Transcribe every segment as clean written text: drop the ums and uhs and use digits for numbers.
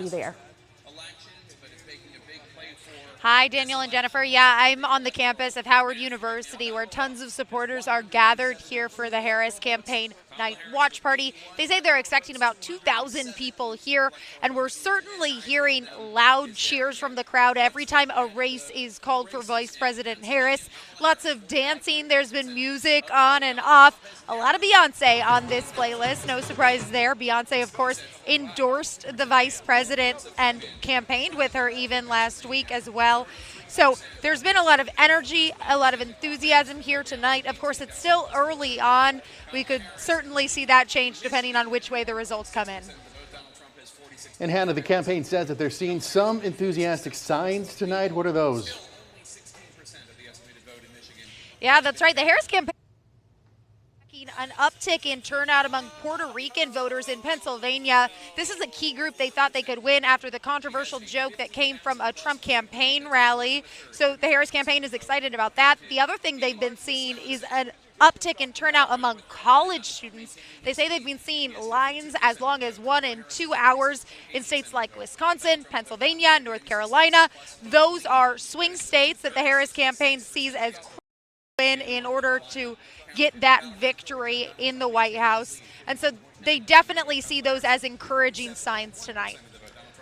you there. Hi, Daniel and Jennifer. Yeah, I'm on the campus of Howard University where tons of supporters are gathered here for the Harris Campaign Night Watch Party. They say they're expecting about 2,000 people here, and we're certainly hearing loud cheers from the crowd every time a race is called for Vice President Harris. Lots of dancing. There's been music on and off. A lot of Beyonce on this playlist. No surprise there. Beyonce, of course, endorsed the vice president and campaigned with her even last week as well. So there's been a lot of energy, a lot of enthusiasm here tonight. Of course, it's still early on. We could certainly see that change depending on which way the results come in. And Hannah, the campaign says that they're seeing some enthusiastic signs tonight. What are those? Yeah, that's right. The Harris campaign an uptick in turnout among Puerto Rican voters in Pennsylvania. This is a key group they thought they could win after the controversial joke that came from a Trump campaign rally. So the Harris campaign is excited about that. The other thing they've been seeing is an uptick in turnout among college students. They say they've been seeing lines as long as 1 and 2 hours in states like Wisconsin, Pennsylvania, North Carolina. Those are swing states that the Harris campaign sees as win in order to get that victory in the White House. And so they definitely see those as encouraging signs tonight.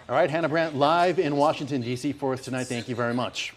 All right, Hannah Brandt live in Washington, D.C. for us tonight. Thank you very much.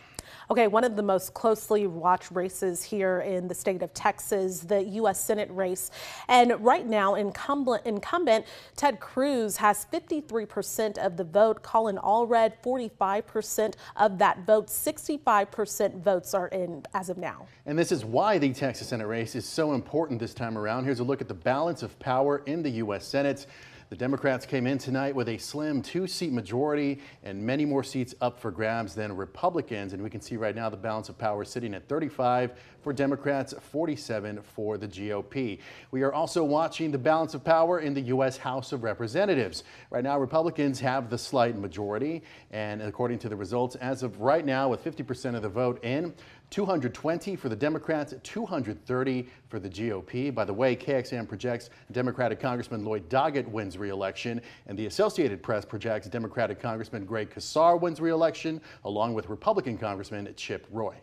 Okay, one of the most closely watched races here in the state of Texas, the U.S. Senate race. And right now, incumbent Ted Cruz has 53% of the vote. Colin Allred, 45% of that vote. 65% votes are in as of now. And this is why the Texas Senate race is so important this time around. Here's a look at the balance of power in the U.S. Senate. The Democrats came in tonight with a slim 2-seat majority and many more seats up for grabs than Republicans. And we can see right now the balance of power sitting at 35 for Democrats, 47 for the GOP. We are also watching the balance of power in the U.S. House of Representatives. Right now, Republicans have the slight majority. And according to the results, as of right now, with 50% of the vote in, 220 for the Democrats, 230 for the GOP. By the way, KXAN projects Democratic Congressman Lloyd Doggett wins re-election, and the Associated Press projects Democratic Congressman Greg Casar wins re-election, along with Republican Congressman Chip Roy.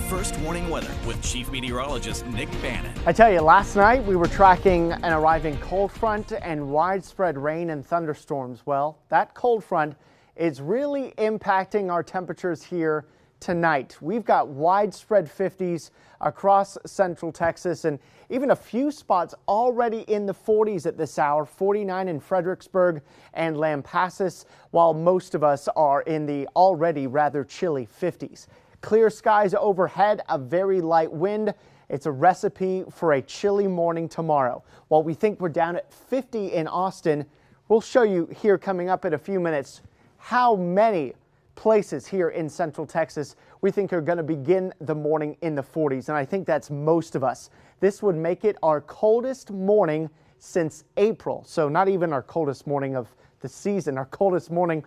First warning weather with Chief Meteorologist Nick Bannon. I tell you, last night we were tracking an arriving cold front and widespread rain and thunderstorms. Well, that cold front is really impacting our temperatures here tonight. We've got widespread 50s across central Texas and even a few spots already in the 40s at this hour, 49 in Fredericksburg and Lampasas, while most of us are in the already rather chilly 50s. Clear skies overhead, a very light wind. It's a recipe for a chilly morning tomorrow. While we think we're down at 50 in Austin, we'll show you here coming up in a few minutes how many places here in central Texas we think are going to begin the morning in the 40s, and I think that's most of us. This would make it our coldest morning since April, so not even our coldest morning of the season, our coldest morning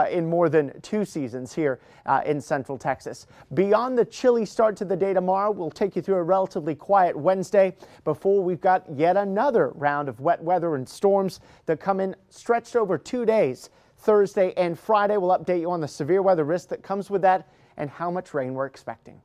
in more than 2 seasons here in central Texas. Beyond the chilly start to the day tomorrow, we'll take you through a relatively quiet Wednesday before we've got yet another round of wet weather and storms that come in stretched over 2 days. Thursday and Friday, we'll update you on the severe weather risk that comes with that and how much rain we're expecting.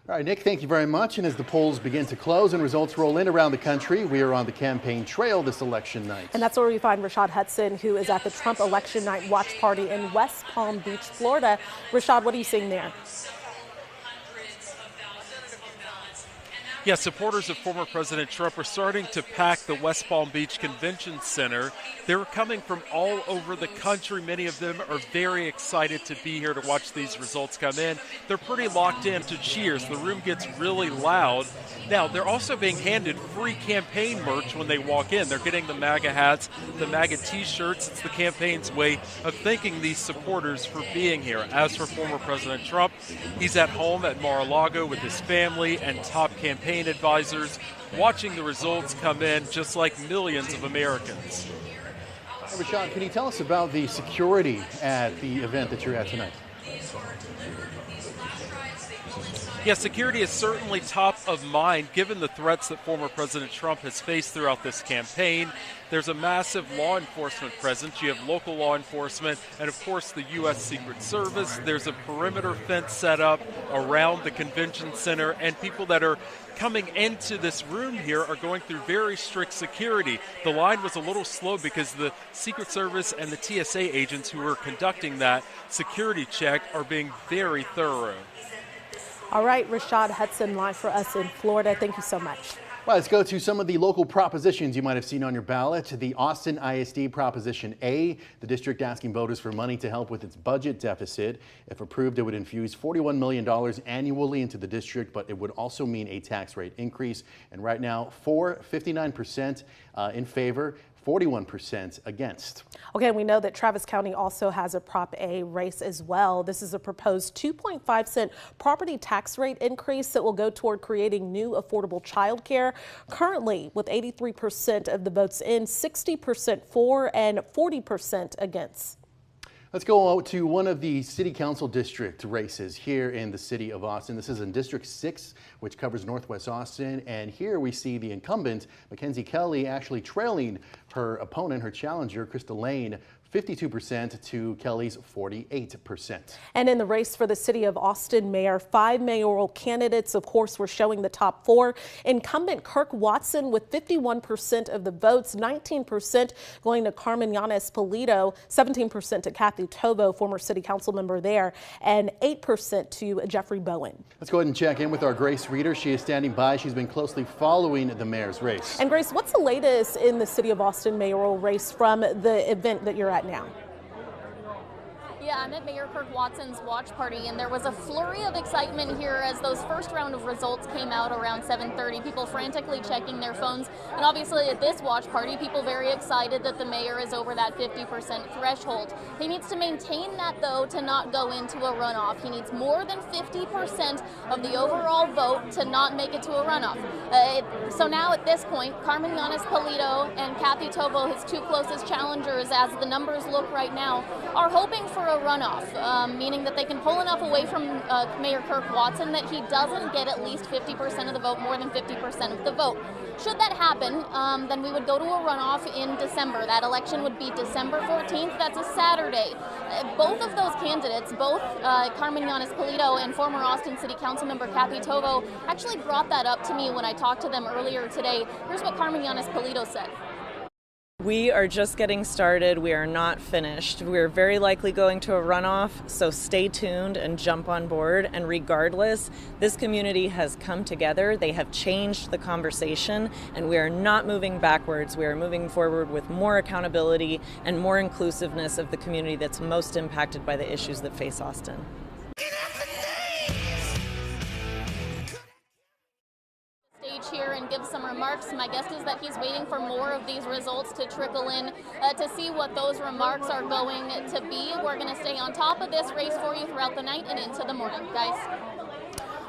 All right, Nick, thank you very much. And as the polls begin to close and results roll in around the country, we are on the campaign trail this election night. And that's where we find Rashad Hudson, who is at the Trump election night watch party in West Palm Beach, Florida. Rashad, what are you seeing there? Yeah, supporters of former President Trump are starting to pack the West Palm Beach Convention Center. They're coming from all over the country. Many of them are very excited to be here to watch these results come in. They're pretty locked in to cheers. The room gets really loud. Now, they're also being handed free campaign merch when they walk in. They're getting the MAGA hats, the MAGA t-shirts. It's the campaign's way of thanking these supporters for being here. As for former President Trump, he's at home at Mar-a-Lago with his family and top campaign advisors, watching the results come in just like millions of Americans. Hey, Rashad, can you tell us about the security at the event that you're at tonight? Yeah, security is certainly top of mind given the threats that former President Trump has faced throughout this campaign. There's a massive law enforcement presence. You have local law enforcement and, of course, the U.S. Secret Service. There's a perimeter fence set up around the convention center, and people that are coming into this room here are going through very strict security. The line was a little slow because the Secret Service and the TSA agents who are conducting that security check are being very thorough. All right, Rashad Hudson live for us in Florida. Thank you so much. Well, let's go to some of the local propositions you might have seen on your ballot. The Austin ISD Proposition A, the district asking voters for money to help with its budget deficit. If approved, it would infuse $41 million annually into the district, but it would also mean a tax rate increase. And right now, 59% in favor, 41% against. Okay, we know that Travis County also has a Prop A race as well. This is a proposed 2.5-cent property tax rate increase that will go toward creating new affordable child care. Currently, with 83% of the votes in, 60% for and 40% against. Let's go to one of the city council district races here in the city of Austin. This is in District 6, which covers Northwest Austin. And here we see the incumbent, Mackenzie Kelly, actually trailing her opponent, her challenger, Krista Lane, 52% to Kelly's 48%. And in the race for the city of Austin mayor, 5 mayoral candidates, of course, were showing the top 4. Incumbent Kirk Watson with 51% of the votes, 19% going to Carmen Yanes Polito, 17% to Kathy Tovo, former city council member there, and 8% to Jeffrey Bowen. Let's go ahead and check in with our Grace Reader. She is standing by. She's been closely following the mayor's race. And Grace, what's the latest in the city of Austin mayoral race from the event that you're at now? Yeah, I'm at Mayor Kirk Watson's watch party, and there was a flurry of excitement here as those first round of results came out around 7:30. People frantically checking their phones, and obviously at this watch party, people very excited that the mayor is over that 50% threshold. He needs to maintain that, though, to not go into a runoff. He needs more than 50% of the overall vote to not make it to a runoff. So now at this point, Carmen Yanes Polito and Kathy Tovo, his two closest challengers, as the numbers look right now, are hoping for a runoff, meaning that they can pull enough away from Mayor Kirk Watson that he doesn't get at least 50% of the vote, more than 50% of the vote. Should that happen, then we would go to a runoff in December. That election would be December 14th. That's a Saturday. Both of those candidates, both Carmen Yanes Polito and former Austin City Council member Kathy Tovo, actually brought that up to me when I talked to them earlier today. Here's what Carmen Yanes Polito said. We are just getting started. We are not finished. We're very likely going to a runoff, so stay tuned and jump on board. And regardless, this community has come together. They have changed the conversation, and we are not moving backwards. We are moving forward with more accountability and more inclusiveness of the community that's most impacted by the issues that face Austin. Here and give some remarks. My guess is that he's waiting for more of these results to trickle in to see what those remarks are going to be. We're going to stay on top of this race for you throughout the night and into the morning, guys.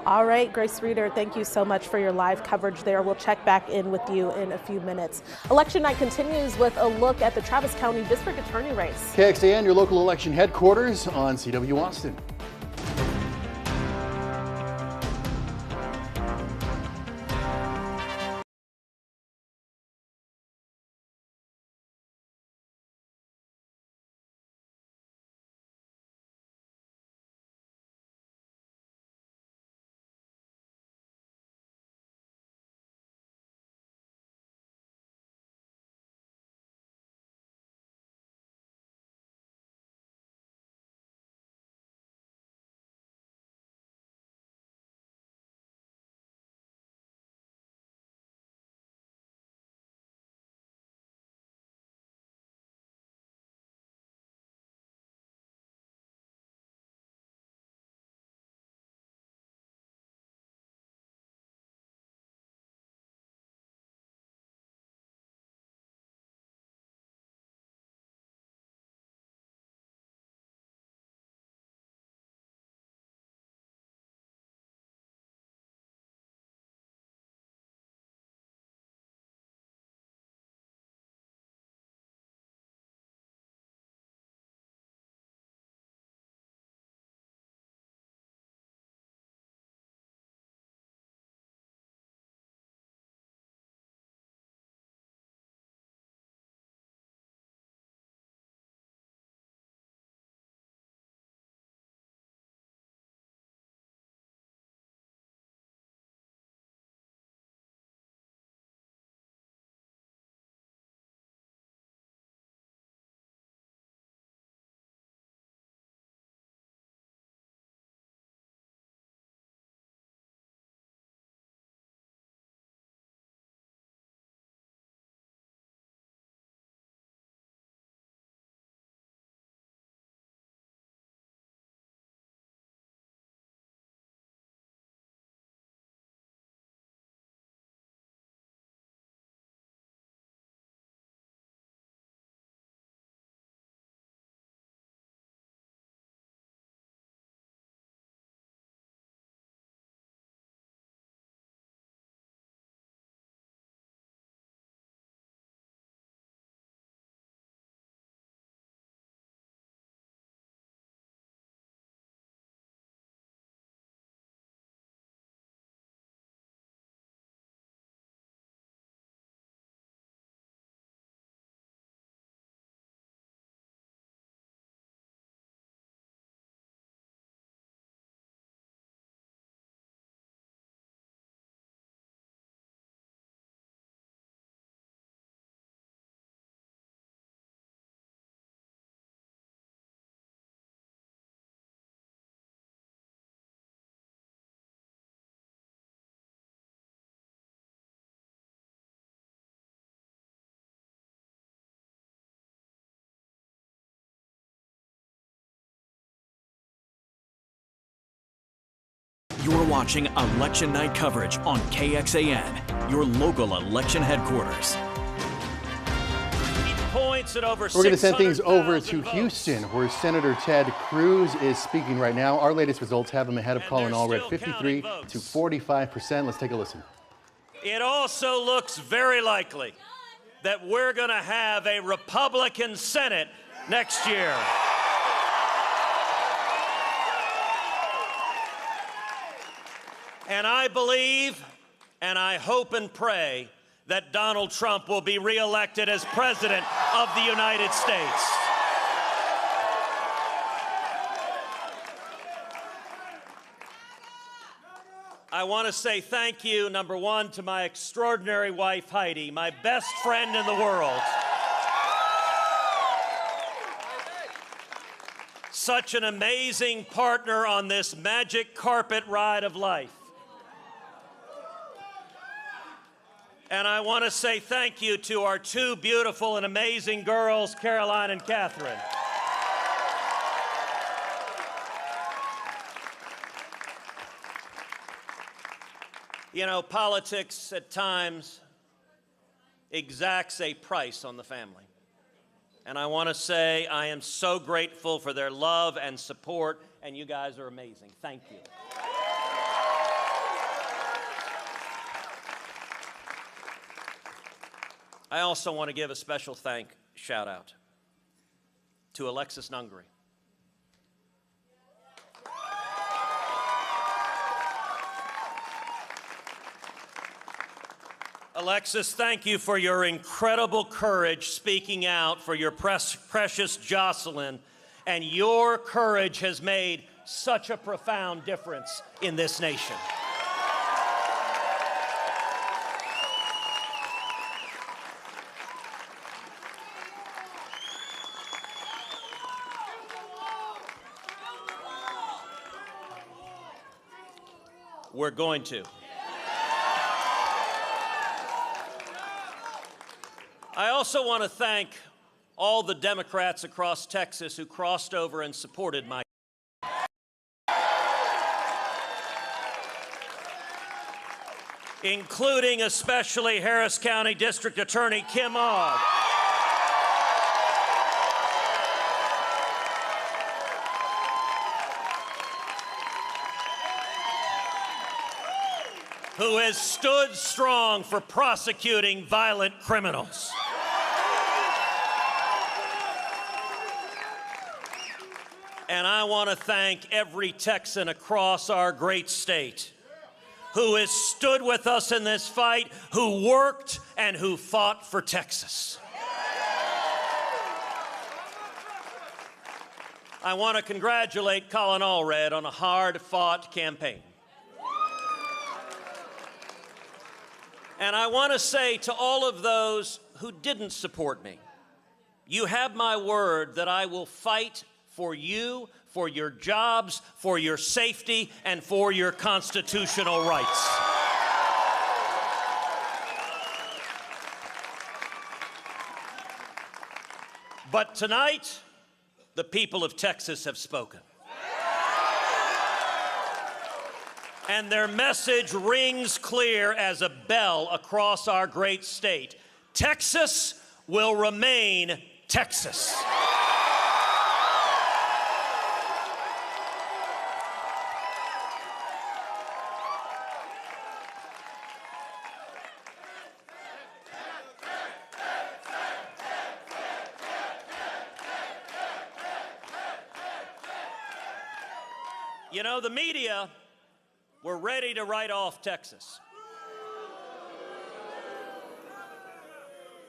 All right, Grace Reader, thank you so much for your live coverage there. We'll check back in with you in a few minutes. Election night continues with a look at the Travis County District Attorney race. KXAN, your local election headquarters on CW Austin. You're watching Election Night coverage on KXAN, your local election headquarters. Points at over We're going to send things over to Houston, where Senator Ted Cruz is speaking right now. Our latest results have him ahead of Colin Allred, 53 to 45%. Let's take a listen. It also looks very likely that we're going to have a Republican Senate next year. And I believe, and I hope and pray, that Donald Trump will be reelected as President of the United States. I want to say thank you, number one, to my extraordinary wife, Heidi, my best friend in the world. Such an amazing partner on this magic carpet ride of life. And I want to say thank you to our two beautiful and amazing girls, Caroline and Catherine. You know, politics at times exacts a price on the family. And I want to say I am so grateful for their love and support, and you guys are amazing. Thank you. I also want to give a special shout out to Alexis Nungary. Alexis, thank you for your incredible courage speaking out for your precious Jocelyn, and your courage has made such a profound difference in this nation. We're going to. I also want to thank all the Democrats across Texas who crossed over and supported my including especially Harris County District Attorney Kim Ogg, who has stood strong for prosecuting violent criminals. And I want to thank every Texan across our great state who has stood with us in this fight, who worked and who fought for Texas. I want to congratulate Colin Allred on a hard-fought campaign. And I want to say to all of those who didn't support me, you have my word that I will fight for you, for your jobs, for your safety, and for your constitutional rights. But tonight, the people of Texas have spoken. And their message rings clear as a bell across our great state. Texas will remain Texas. You know, the media were ready to write off Texas.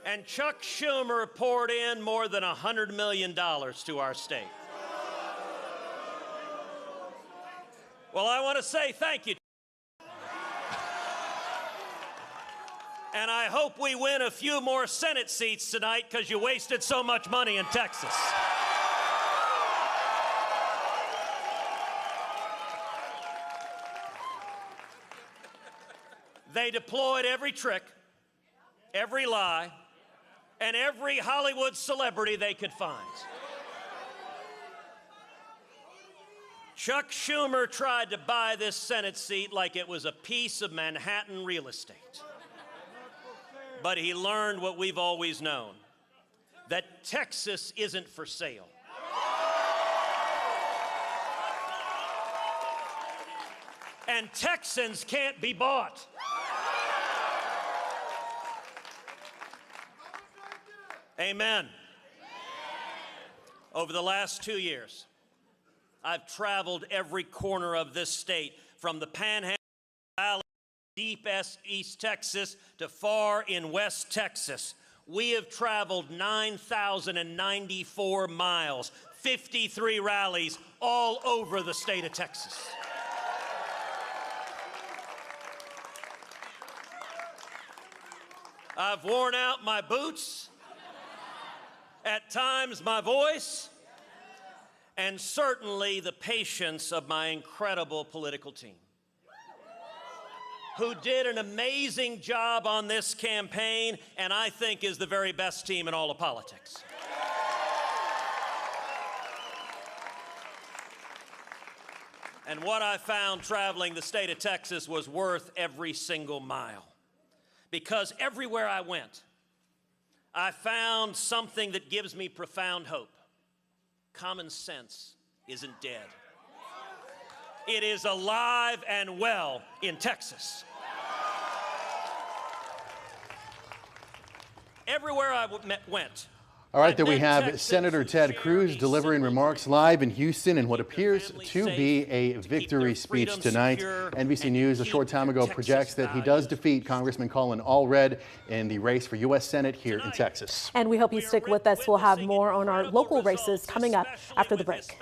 And Chuck Schumer poured in more than $100 million to our state. Well, I want to say thank you. And I hope we win a few more Senate seats tonight because you wasted so much money in Texas. They deployed every trick, every lie, and every Hollywood celebrity they could find. Chuck Schumer tried to buy this Senate seat like it was a piece of Manhattan real estate. But he learned what we've always known, that Texas isn't for sale. And Texans can't be bought. Amen. Over the last 2 years, I've traveled every corner of this state, from the Panhandle Valley, deep East Texas, to far in West Texas. We have traveled 9,094 miles, 53 rallies all over the state of Texas. I've worn out my boots, at times my voice, and certainly the patience of my incredible political team, who did an amazing job on this campaign, and I think is the very best team in all of politics. And what I found traveling the state of Texas was worth every single mile. Because everywhere I went, I found something that gives me profound hope. Common sense isn't dead. It is alive and well in Texas. Everywhere I went. All right, there we have Senator Ted Cruz delivering remarks live in Houston in what appears to be a victory speech tonight. NBC News a short time ago projects that he does defeat Congressman Colin Allred in the race for U.S. Senate here in Texas. And we hope you stick with us. We'll have more on our local races coming up after the break.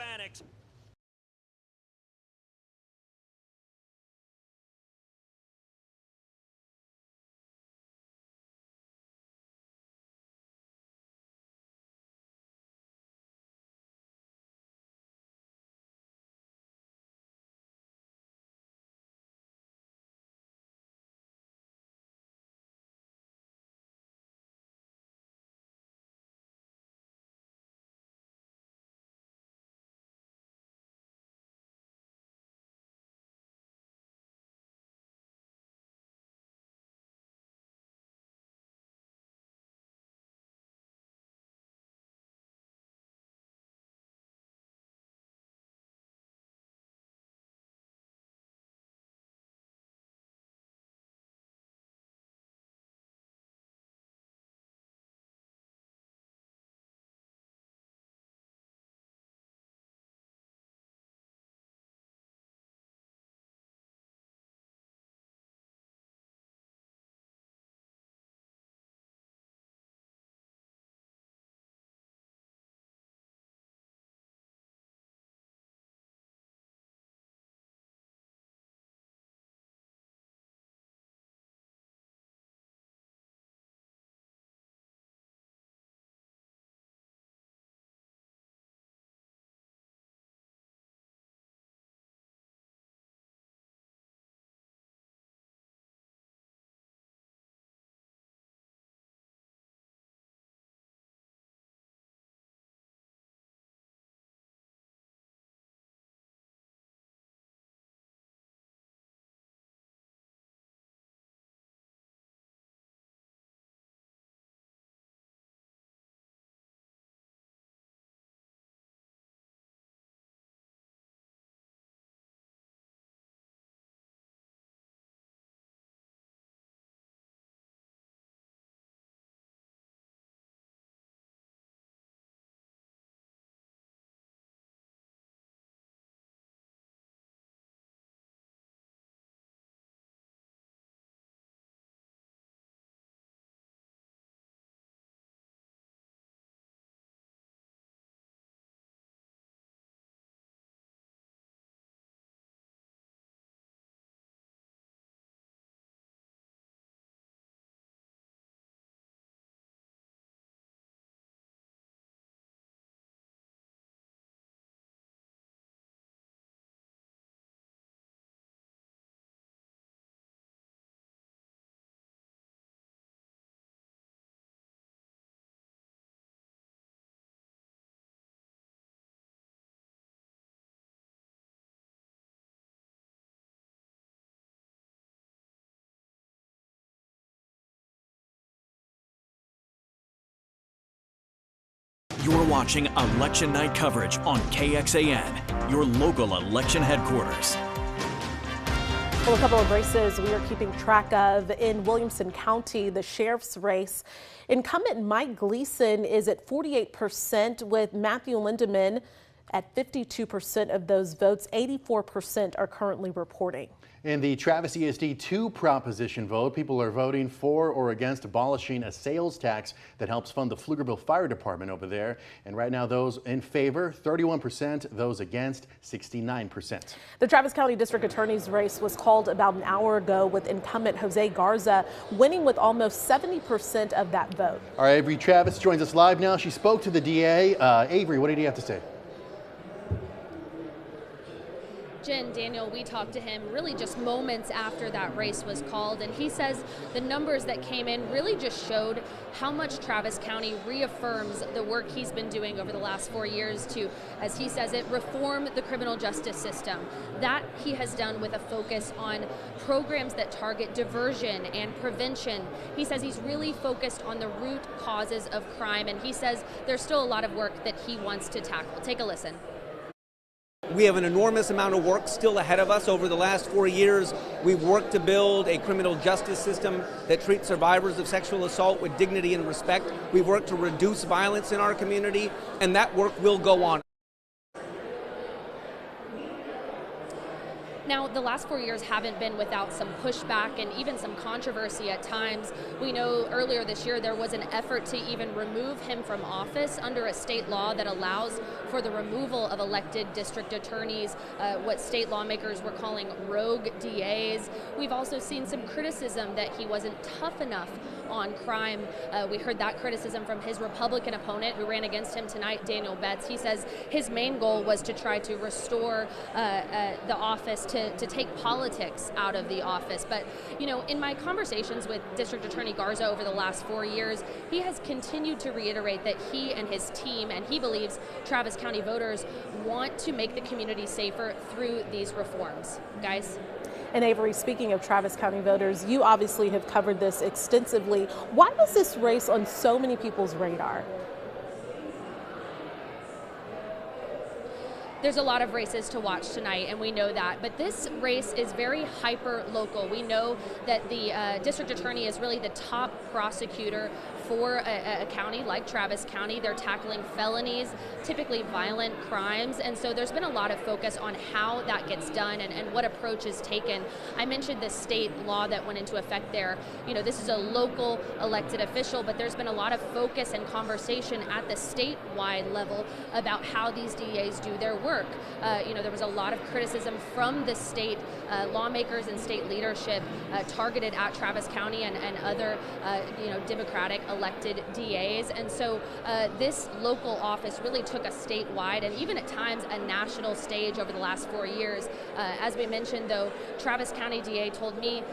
You're watching election night coverage on KXAN, your local election headquarters. Well, a couple of races we are keeping track of in Williamson County, the sheriff's race. Incumbent Mike Gleason is at 48%, with Matthew Lindeman at 52% of those votes. 84% are currently reporting. In the Travis ESD 2 proposition vote, people are voting for or against abolishing a sales tax that helps fund the Pflugerville Fire Department over there. And right now, those in favor, 31%, those against, 69%. The Travis County District Attorney's race was called about an hour ago, with incumbent Jose Garza winning with almost 70% of that vote. All right, Avery Travis joins us live now. She spoke to the DA. Avery, what did he have to say? Jen, Daniel, we talked to him really just moments after that race was called, and he says the numbers that came in really just showed how much Travis County reaffirms the work he's been doing over the last 4 years to, as he says it, reform the criminal justice system. That he has done with a focus on programs that target diversion and prevention. He says he's really focused on the root causes of crime, and he says there's still a lot of work that he wants to tackle. Take a listen. We have an enormous amount of work still ahead of us. Over the last 4 years, we've worked to build a criminal justice system that treats survivors of sexual assault with dignity and respect. We've worked to reduce violence in our community, and that work will go on. Now, the last 4 years haven't been without some pushback and even some controversy at times. We know earlier this year there was an effort to even remove him from office under a state law that allows for the removal of elected district attorneys, what state lawmakers were calling rogue DAs. We've also seen some criticism that he wasn't tough enough on crime. We heard that criticism from his Republican opponent who ran against him tonight, Daniel Betts. He says his main goal was to try to restore the office, to take politics out of the office. But, you know, in my conversations with District Attorney Garza over the last 4 years, he has continued to reiterate that he and his team, and he believes Travis County voters want to make the community safer through these reforms. Guys? And Avery, speaking of Travis County voters, you obviously have covered this extensively. Why was this race on so many people's radar? There's a lot of races to watch tonight, and we know that, but this race is very hyper-local. We know that the district attorney is really the top prosecutor for a county like Travis County. They're tackling felonies, typically violent crimes, and so there's been a lot of focus on how that gets done and what approach is taken. I mentioned the state law that went into effect there. You know, this is a local elected official, but there's been a lot of focus and conversation at the statewide level about how these DAs do their work. You know, there was a lot of criticism from the state lawmakers and state leadership targeted at Travis County and other, you know, Democratic elected DAs. And so this local office really took a statewide and even at times a national stage over the last 4 years. As we mentioned, though, Travis County DA told me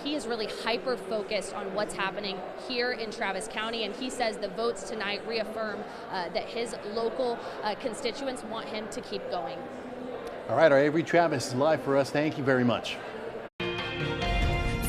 he is really hyper-focused on what's happening here in Travis County, and he says the votes tonight reaffirm that his local constituents want him to keep going. All right, our Avery Travis is live for us. Thank you very much.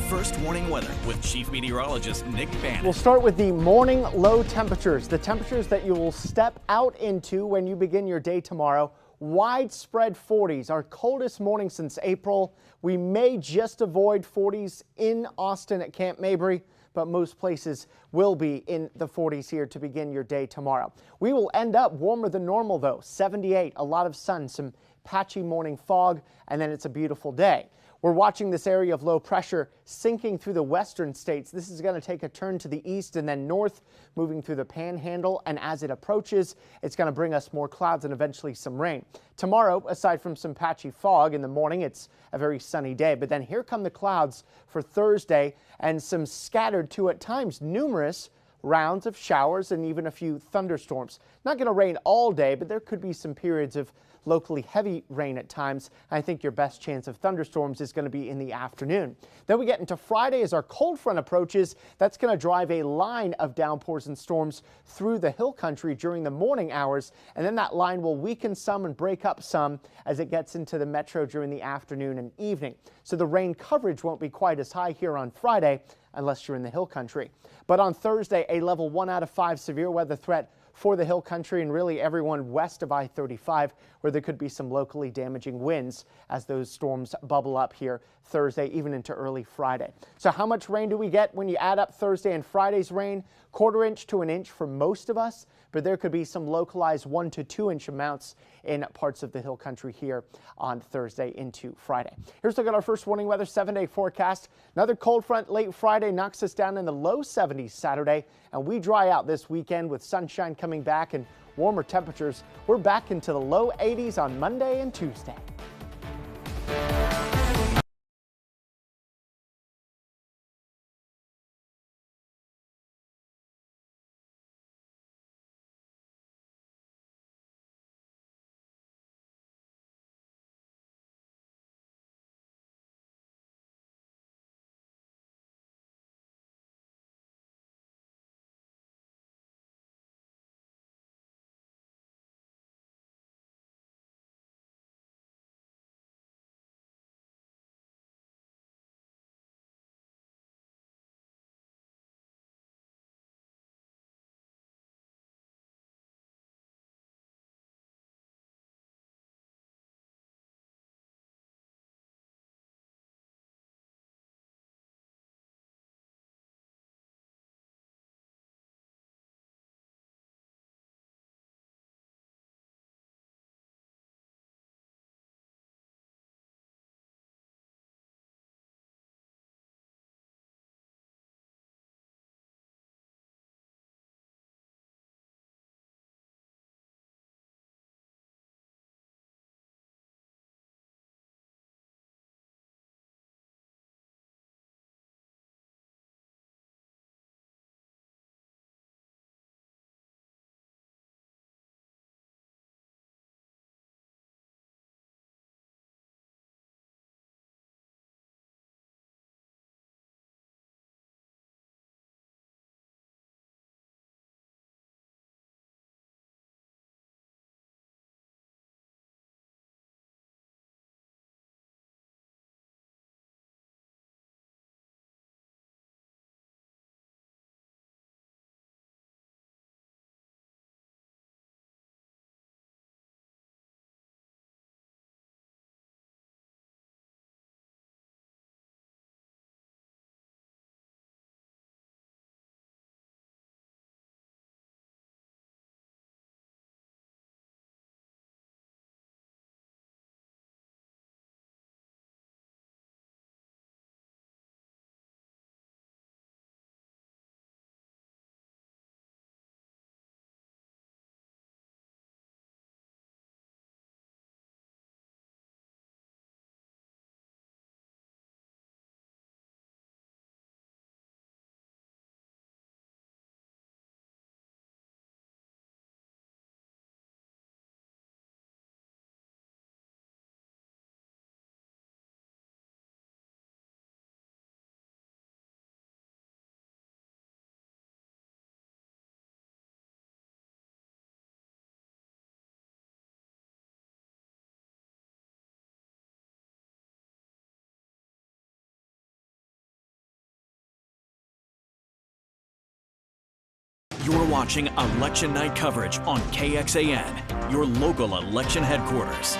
First warning weather with Chief Meteorologist Nick Bannon. We'll start with the morning low temperatures, the temperatures that you will step out into when you begin your day tomorrow. Widespread 40s, our coldest morning since April. We may just avoid 40s in Austin at Camp Mabry, but most places will be in the 40s here to begin your day tomorrow. We will end up warmer than normal though, 78, a lot of sun, some patchy morning fog, and then it's a beautiful day. We're watching this area of low pressure sinking through the western states. This is going to take a turn to the east and then north, moving through the panhandle. And as it approaches, it's going to bring us more clouds and eventually some rain. Tomorrow, aside from some patchy fog in the morning, it's a very sunny day. But then here come the clouds for Thursday and some scattered to at times numerous rounds of showers and even a few thunderstorms. Not going to rain all day, but there could be some periods of locally heavy rain at times. I think your best chance of thunderstorms is going to be in the afternoon. Then we get into Friday as our cold front approaches. That's going to drive a line of downpours and storms through the hill country during the morning hours, and then that line will weaken some and break up some as it gets into the metro during the afternoon and evening. So the rain coverage won't be quite as high here on Friday unless you're in the hill country. But on Thursday, a level 1 out of 5 severe weather threat for the Hill Country and really everyone west of I-35, where there could be some locally damaging winds as those storms bubble up here Thursday, even into early Friday. So how much rain do we get when you add up Thursday and Friday's rain? 1/4 inch to an inch for most of us, but there could be some localized 1 to 2 inch amounts in parts of the Hill Country here on Thursday into Friday. Here's a look at our first warning weather 7-day forecast. Another cold front late Friday knocks us down in the low 70s Saturday, and we dry out this weekend with sunshine coming back and warmer temperatures. We're back into the low 80s on Monday and Tuesday. You're watching Election Night coverage on KXAN, your local election headquarters.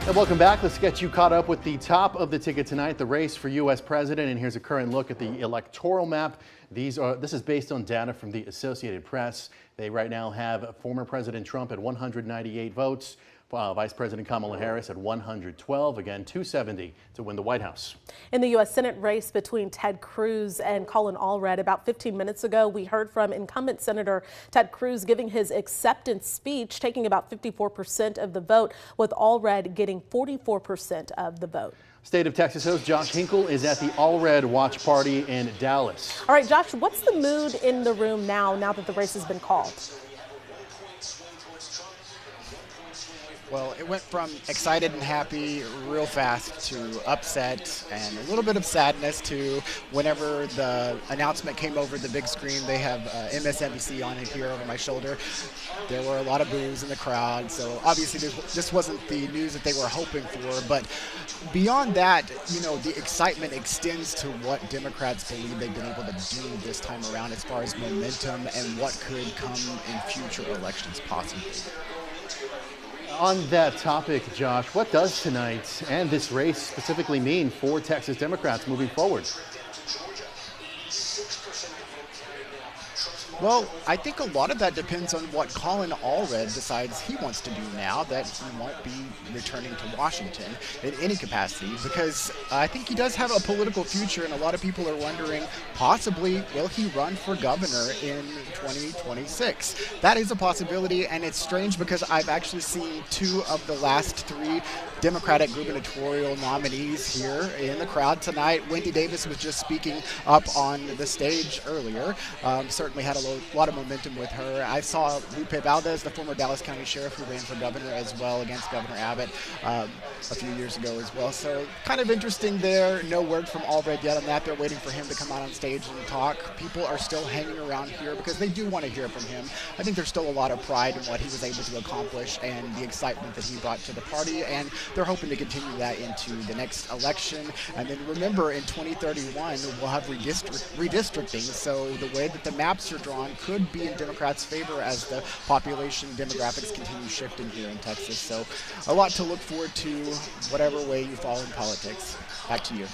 And welcome back. Let's get you caught up with the top of the ticket tonight, the race for U.S. President. And here's a current look at the electoral map. This is based on data from the Associated Press. They right now have former President Trump at 198 votes. Vice President Kamala Harris at 112, again 270 to win the White House. In the U.S. Senate race between Ted Cruz and Colin Allred, about 15 minutes ago, we heard from incumbent Senator Ted Cruz giving his acceptance speech, taking about 54% of the vote, with Allred getting 44% of the vote. State of Texas host Josh Hinkle is at the Allred watch party in Dallas. All right, Josh, what's the mood in the room now that the race has been called? Well, it went from excited and happy real fast to upset and a little bit of sadness to whenever the announcement came over the big screen. They have MSNBC on it here over my shoulder. There were a lot of boos in the crowd, so obviously this wasn't the news that they were hoping for. But beyond that, you know, the excitement extends to what Democrats believe they've been able to do this time around as far as momentum and what could come in future elections possibly. On that topic, Josh, what does tonight and this race specifically mean for Texas Democrats moving forward? Well, I think a lot of that depends on what Colin Allred decides he wants to do now that he won't be returning to Washington in any capacity, because I think he does have a political future, and a lot of people are wondering, possibly, will he run for governor in 2026? That is a possibility, and it's strange because I've actually seen 2 of the last 3 Democratic gubernatorial nominees here in the crowd tonight. Wendy Davis was just speaking up on the stage earlier. Certainly had a lot of momentum with her. I saw Lupe Valdez, the former Dallas County Sheriff who ran for governor as well against Governor Abbott a few years ago as well. So kind of interesting there. No word from Allred yet on that. They're waiting for him to come out on stage and talk. People are still hanging around here because they do want to hear from him. I think there's still a lot of pride in what he was able to accomplish and the excitement that he brought to the party, and they're hoping to continue that into the next election. And then remember, in 2031, we'll have redistricting, so the way that the maps are drawn could be in Democrats' favor as the population demographics continue shifting here in Texas. So a lot to look forward to, whatever way you fall in politics. Back to you.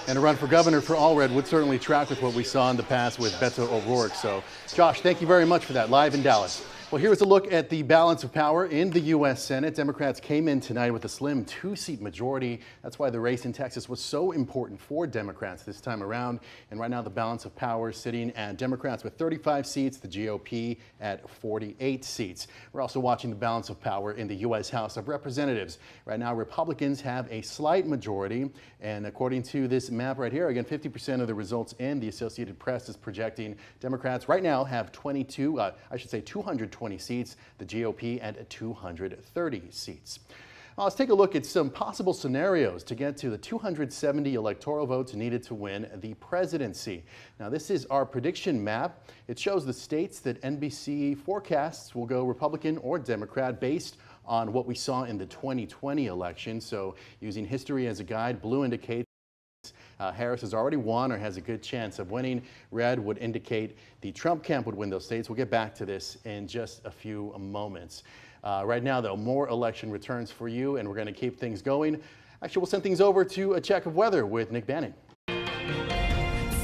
And a run for governor for Allred would certainly track with what we saw in the past with Beto O'Rourke. So, Josh, thank you very much for that, live in Dallas. Well, here's a look at the balance of power in the U.S. Senate. Democrats came in tonight with a slim 2-seat majority. That's why the race in Texas was so important for Democrats this time around. And right now, the balance of power sitting at Democrats with 35 seats, the GOP at 48 seats. We're also watching the balance of power in the U.S. House of Representatives. Right now, Republicans have a slight majority. And according to this map right here, again, 50% of the results in the Associated Press is projecting Democrats right now have 220 seats, the GOP at 230 seats. Well, let's take a look at some possible scenarios to get to the 270 electoral votes needed to win the presidency. Now, this is our prediction map. It shows the states that NBC forecasts will go Republican or Democrat based on what we saw in the 2020 election. So using history as a guide, blue indicates Harris has already won or has a good chance of winning. Red would indicate the Trump camp would win those states. We'll get back to this in just a few moments. Right now, though, more election returns for you, and we're going to keep things going. Actually, we'll send things over to a check of weather with Nick Bannon.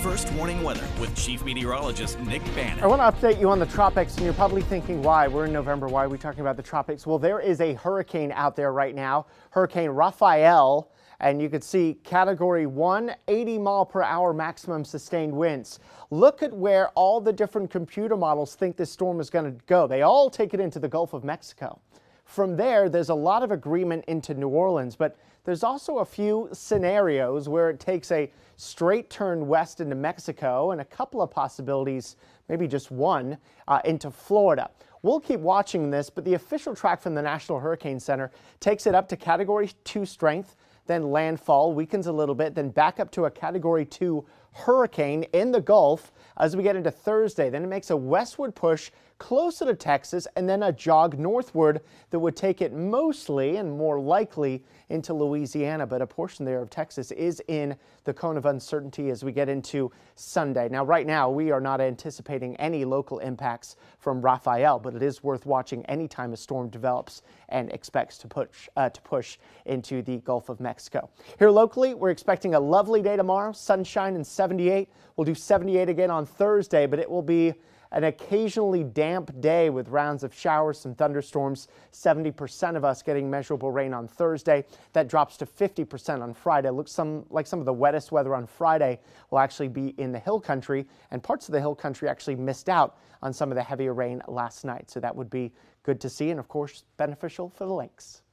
First warning weather with Chief Meteorologist Nick Bannon. I want to update you on the tropics, and you're probably thinking, why? We're in November. Why are we talking about the tropics? Well, there is a hurricane out there right now, Hurricane Rafael. And you can see Category 1, 80-mile-per-hour maximum sustained winds. Look at where all the different computer models think this storm is going to go. They all take it into the Gulf of Mexico. From there's a lot of agreement into New Orleans, but there's also a few scenarios where it takes a straight turn west into Mexico and a couple of possibilities, maybe just one, into Florida. We'll keep watching this, but the official track from the National Hurricane Center takes it up to Category 2 strength, then landfall, weakens a little bit, then back up to a Category 2 hurricane in the Gulf as we get into Thursday. Then it makes a westward push closer to Texas and then a jog northward that would take it mostly and more likely into Louisiana, but a portion there of Texas is in the cone of uncertainty as we get into Sunday. Now, right now, we are not anticipating any local impacts from Rafael, but it is worth watching anytime a storm develops and expects to push into the Gulf of Mexico. Here locally, we're expecting a lovely day tomorrow, sunshine and 78. We'll do 78 again on Thursday, but it will be an occasionally damp day with rounds of showers, some thunderstorms, 70% of us getting measurable rain on Thursday. That drops to 50% on Friday. Looks like some of the wettest weather on Friday will actually be in the hill country, and parts of the hill country actually missed out on some of the heavier rain last night. So that would be good to see and, of course, beneficial for the lakes.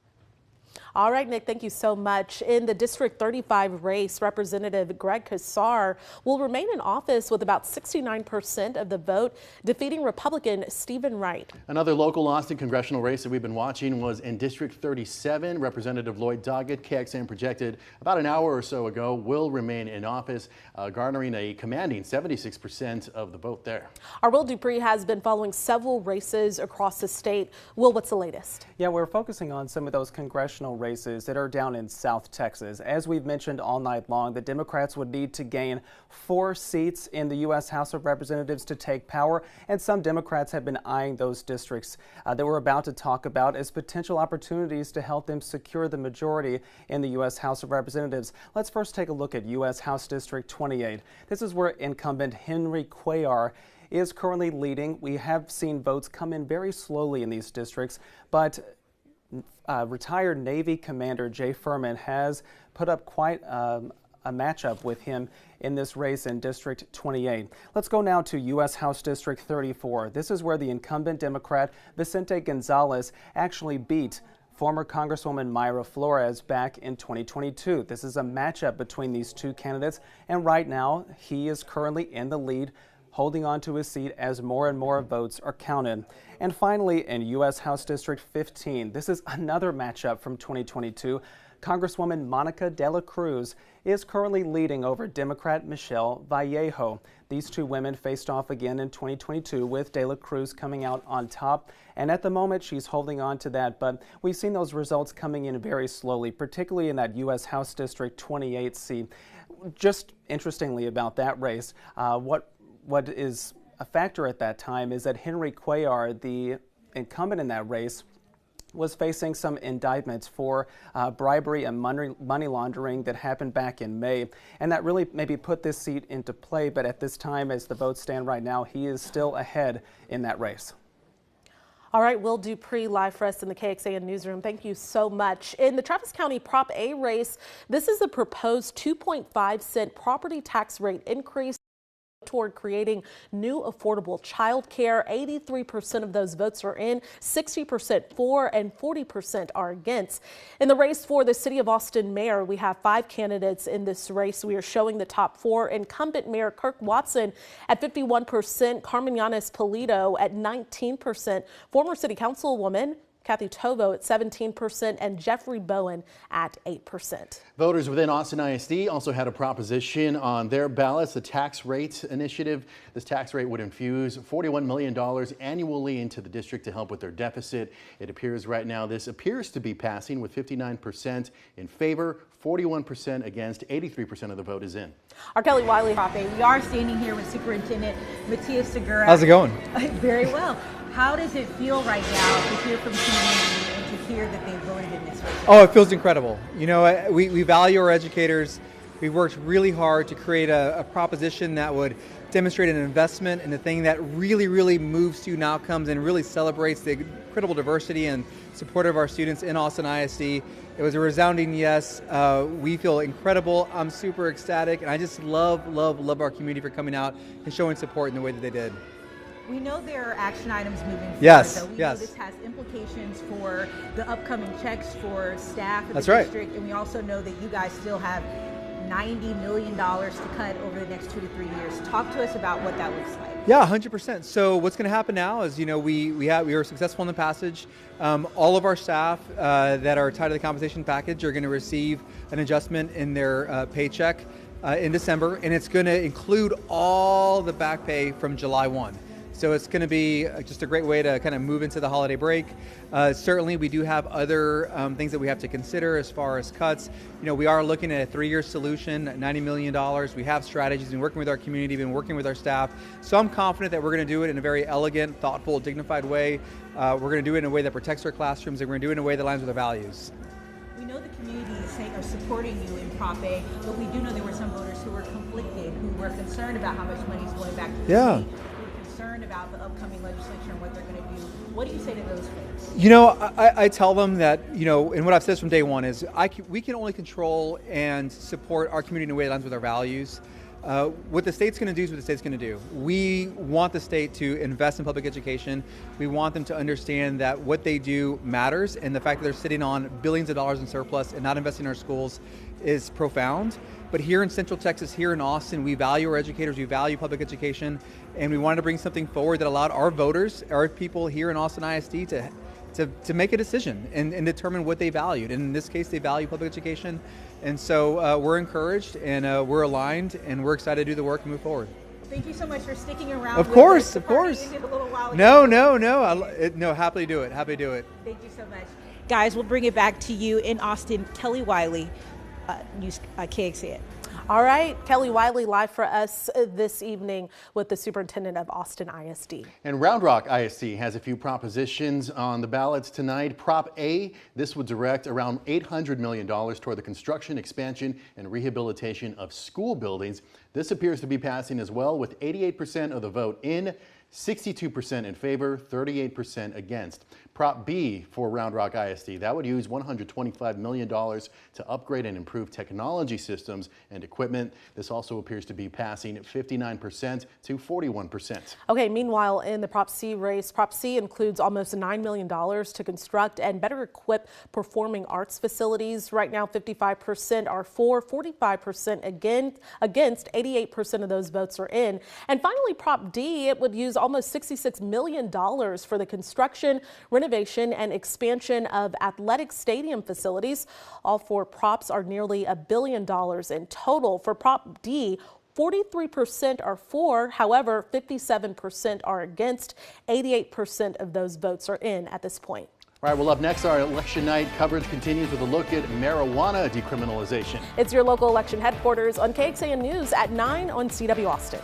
All right, Nick, thank you so much. In the District 35 race, Representative Greg Casar will remain in office with about 69% of the vote, defeating Republican Stephen Wright. Another local Austin congressional race that we've been watching was in District 37. Representative Lloyd Doggett, KXAN projected about an hour or so ago, will remain in office, garnering a commanding 76% of the vote there. Our Will Dupree has been following several races across the state. Will, what's the latest? Yeah, we're focusing on some of those congressional races that are down in South Texas. As we've mentioned all night long, the Democrats would need to gain 4 seats in the U.S. House of Representatives to take power, and some Democrats have been eyeing those districts that we're about to talk about as potential opportunities to help them secure the majority in the U.S. House of Representatives. Let's first take a look at U.S. House District 28. This is where incumbent Henry Cuellar is currently leading. We have seen votes come in very slowly in these districts, but retired Navy Commander Jay Furman has put up quite a matchup with him in this race in District 28. Let's go now to U.S. House District 34. This is where the incumbent Democrat Vicente Gonzalez actually beat former Congresswoman Mayra Flores back in 2022. This is a matchup between these two candidates, and right now he is currently in the lead, holding on to his seat as more and more votes are counted. And finally, in U.S. House District 15, this is another matchup from 2022. Congresswoman Monica De La Cruz is currently leading over Democrat Michelle Vallejo. These two women faced off again in 2022 with De La Cruz coming out on top. And at the moment, she's holding on to that. But we've seen those results coming in very slowly, particularly in that U.S. House District 28 seat. Just interestingly about that race, what is a factor at that time is that Henry Cuellar, the incumbent in that race, was facing some indictments for bribery and money laundering that happened back in May. And that really maybe put this seat into play. But at this time, as the votes stand right now, he is still ahead in that race. All right, Will Dupree live for us in the KXAN newsroom. Thank you so much. In the Travis County Prop A race, this is a proposed 2.5-cent property tax rate increase toward creating new affordable child care. 83% of those votes are in, 60% for, and 40% are against. In the race for the City of Austin mayor, we have 5 candidates in this race. We are showing the top 4. Incumbent Mayor Kirk Watson at 51%, Carmen Yanis Polito at 19%, former City Councilwoman Kathy Tovo at 17%, and Jeffrey Bowen at 8%. Voters within Austin ISD also had a proposition on their ballots, the tax rate initiative. This tax rate would infuse $41 million annually into the district to help with their deficit. It appears right now this appears to be passing with 59% in favor, 41% against, 83% of the vote is in. Our Kelly Wiley. We are standing here with Superintendent Matias Segura. How's it going? Very well. How does it feel right now to hear from community and to hear that they voted in this race? Oh, it feels incredible. You know, we value our educators. We worked really hard to create a proposition that would demonstrate an investment in a thing that really moves student outcomes and really celebrates the incredible diversity and support of our students in Austin ISD. It was a resounding yes. We feel incredible. I'm super ecstatic, and I just love our community for coming out and showing support in the way that they did. We know there are action items moving forward. Yes, so we know this has implications for the upcoming checks for staff in the district, and we also know that you guys still have $90 million to cut over the next 2 to 3 years. Talk to us about what that looks like. Yeah, 100%. So what's going to happen now is, you know, we were successful in the passage. All of our staff that are tied to the compensation package are going to receive an adjustment in their paycheck in December, and it's going to include all the back pay from July 1. So it's going to be just a great way to kind of move into the holiday break. Certainly, we do have other things that we have to consider as far as cuts. You know, we are looking at a 3-year solution, $90 million. We have strategies, been working with our community, been working with our staff. So I'm confident that we're going to do it in a very elegant, thoughtful, dignified way. We're going to do it in a way that protects our classrooms, and we're going to do it in a way that aligns with our values. We know the community is supporting you in Prop A, but we do know there were some voters who were conflicted, who were concerned about how much money is going back to the city. Concerned about the upcoming legislature and what they're going to do. What do you say to those folks? You know, I tell them that, you know, and what I've said from day one is we can only control and support our community in a way that aligns with our values. What the state's going to do is what the state's going to do. We want the state to invest in public education. We want them to understand that what they do matters, and the fact that they're sitting on billions of dollars in surplus and not investing in our schools is profound. But here in Central Texas, here in Austin, we value our educators, we value public education, and we wanted to bring something forward that allowed our voters, our people here in Austin ISD to make a decision and determine what they valued. And in this case, they value public education. And so we're encouraged and we're aligned and we're excited to do the work and move forward. Thank you so much for sticking around. Of course, of course. No, happily do it, happy to do it. Thank you so much. Guys, we'll bring it back to you in Austin. Kelly Wiley, News KXAN. All right, Kelly Wiley live for us this evening with the superintendent of Austin ISD. And Round Rock ISD has a few propositions on the ballots tonight. Prop A, this would direct around $800 million toward the construction, expansion, and rehabilitation of school buildings. This appears to be passing as well, with 88% of the vote in, 62% in favor, 38% against. Prop B for Round Rock ISD, that would use $125 million to upgrade and improve technology systems and equipment. This also appears to be passing 59% to 41%. Okay, meanwhile, in the Prop C race, Prop C includes almost $9 million to construct and better equip performing arts facilities. Right now, 55% are for, 45% against, 88% of those votes are in. And finally, Prop D, it would use almost $66 million for the construction, renovation, and expansion of athletic stadium facilities. All four props are nearly $1 billion in total. For Prop D, 43% are for, however, 57% are against. 88% of those votes are in at this point. All right, well, up next, our election night coverage continues with a look at marijuana decriminalization. It's your local election headquarters on KXAN News at 9 on CW Austin.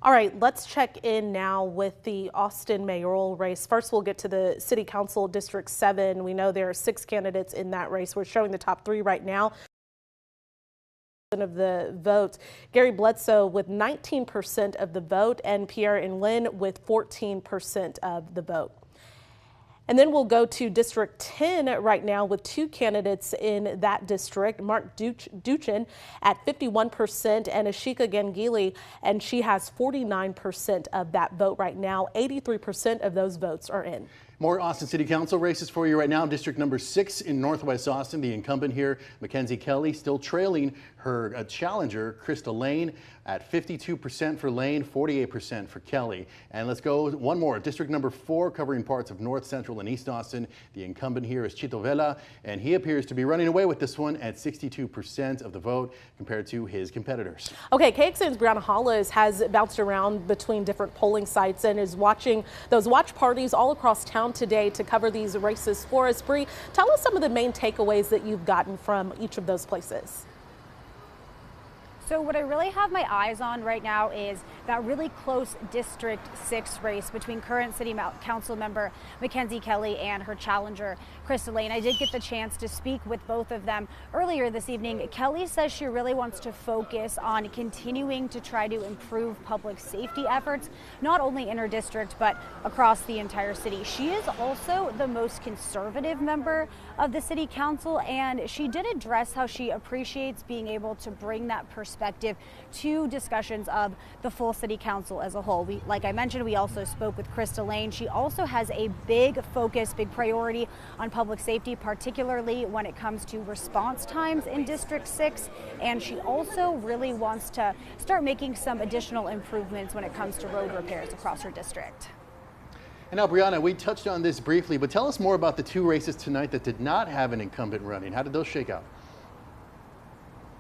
All right, let's check in now with the Austin mayoral race. First, we'll get to the City Council District 7. We know there are 6 candidates in that race. We're showing the top 3 right now of the votes. Gary Bledsoe with 19% of the vote and Pierre and Lynn with 14% of the vote. And then we'll go to District 10 right now with 2 candidates in that district. Mark Duchin at 51% and Ashika Gangili, and she has 49% of that vote right now. 83% of those votes are in. More Austin City Council races for you right now. District number 6 in Northwest Austin. The incumbent here, Mackenzie Kelly, still trailing her challenger, Krista Lane, at 52% for Lane, 48% for Kelly. And let's go one more. District number 4, covering parts of North, Central, and East Austin. The incumbent here is Chito Vela, and he appears to be running away with this one at 62% of the vote compared to his competitors. Okay, KXAN's Brianna Hollis has bounced around between different polling sites and is watching those watch parties all across town today to cover these races for us. Bree, tell us some of the main takeaways that you've gotten from each of those places. So what I really have my eyes on right now is that really close District 6 race between current City Council member Mackenzie Kelly and her challenger, Krista Lane. I did get the chance to speak with both of them earlier this evening. Kelly says she really wants to focus on continuing to try to improve public safety efforts, not only in her district, but across the entire city. She is also the most conservative member of the City Council, and she did address how she appreciates being able to bring that perspective to discussions of the full City Council as a whole. Like I mentioned, we also spoke with Krista Lane. She also has a big focus, big priority on public safety, particularly when it comes to response times in District 6. And she also really wants to start making some additional improvements when it comes to road repairs across her district. And now, Brianna, we touched on this briefly, but tell us more about the 2 races tonight that did not have an incumbent running. How did those shake out?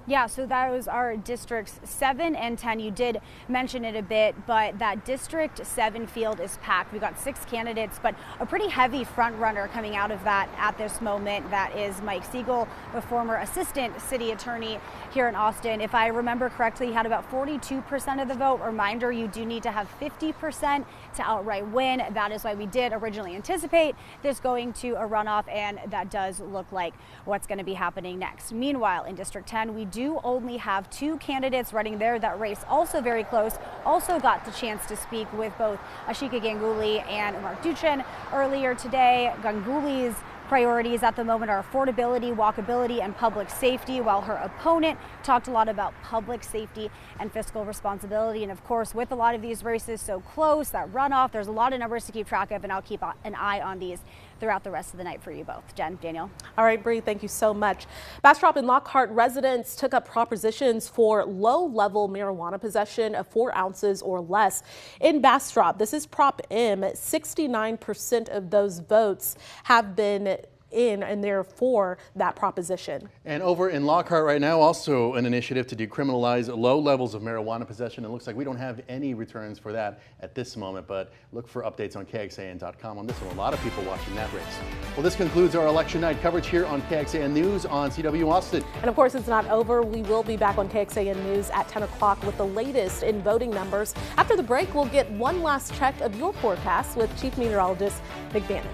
Yeah, so that was our districts 7 and 10. You did mention it a bit, but that District 7 field is packed. We got 6 candidates, but a pretty heavy front runner coming out of that at this moment. That is Mike Siegel, the former assistant city attorney here in Austin. If I remember correctly, he had about 42% of the vote. Reminder, you do need to have 50% to outright win. That is why we did originally anticipate this going to a runoff, and that does look like what's going to be happening next. Meanwhile, in District 10, we do only have 2 candidates running there. That race also very close. Also got the chance to speak with both Ashika Ganguli and Mark Duchin earlier today. Ganguli's priorities at the moment are affordability, walkability, and public safety, while her opponent talked a lot about public safety and fiscal responsibility. And of course, with a lot of these races so close, that runoff, there's a lot of numbers to keep track of, and I'll keep an eye on these throughout the rest of the night for you both. Jen, Daniel. All right, Bree, thank you so much. Bastrop and Lockhart residents took up propositions for low-level marijuana possession of 4 ounces or less. In Bastrop, this is Prop M, 69% of those votes have been in and they're for that proposition. And over in Lockhart right now, also an initiative to decriminalize low levels of marijuana possession. It looks like we don't have any returns for that at this moment, but look for updates on KXAN.com on this one. A lot of people watching that race. Well, this concludes our election night coverage here on KXAN News on CW Austin. And of course, it's not over. We will be back on KXAN News at 10 o'clock with the latest in voting numbers. After the break, we'll get one last check of your forecast with Chief Meteorologist Nick Bannon.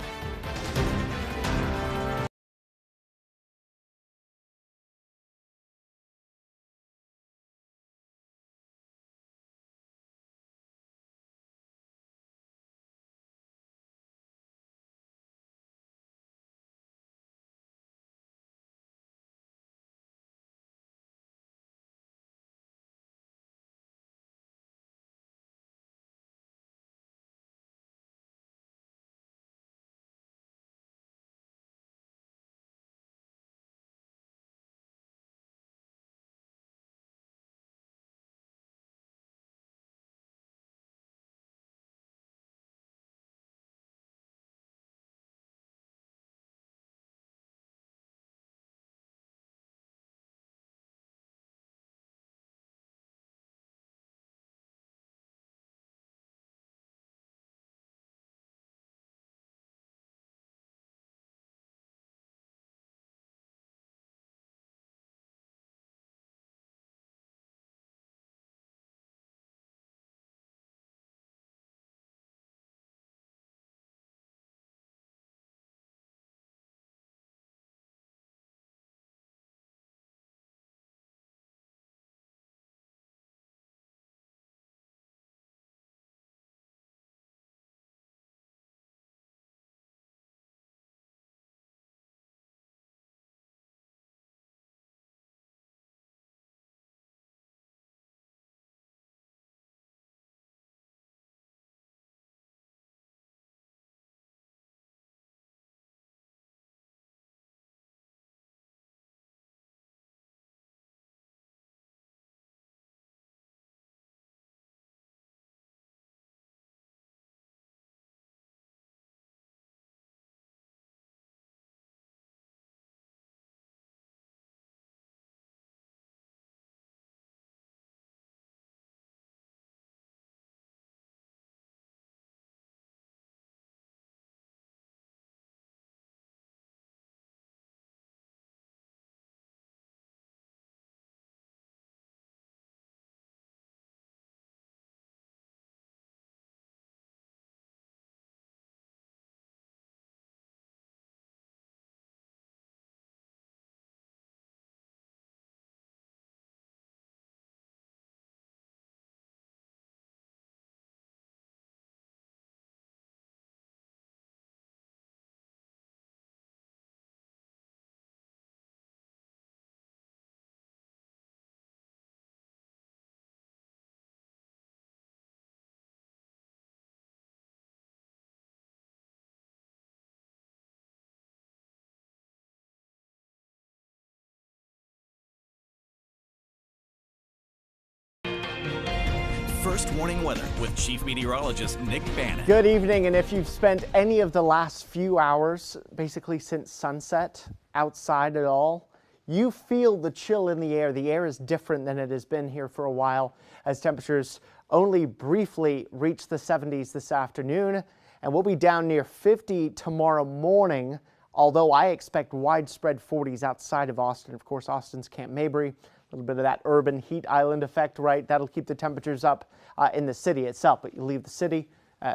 first warning weather with Chief Meteorologist Nick Bannon. Good evening, and if you've spent any of the last few hours, basically since sunset, outside at all, you feel the chill in the air. The air is different than it has been here for a while, as temperatures only briefly reach the 70s this afternoon, and we'll be down near 50 tomorrow morning, although I expect widespread 40s outside of Austin. Of course, Austin's Camp Mabry, a little bit of that urban heat island effect, right? That'll keep the temperatures up in the city itself, but you leave the city,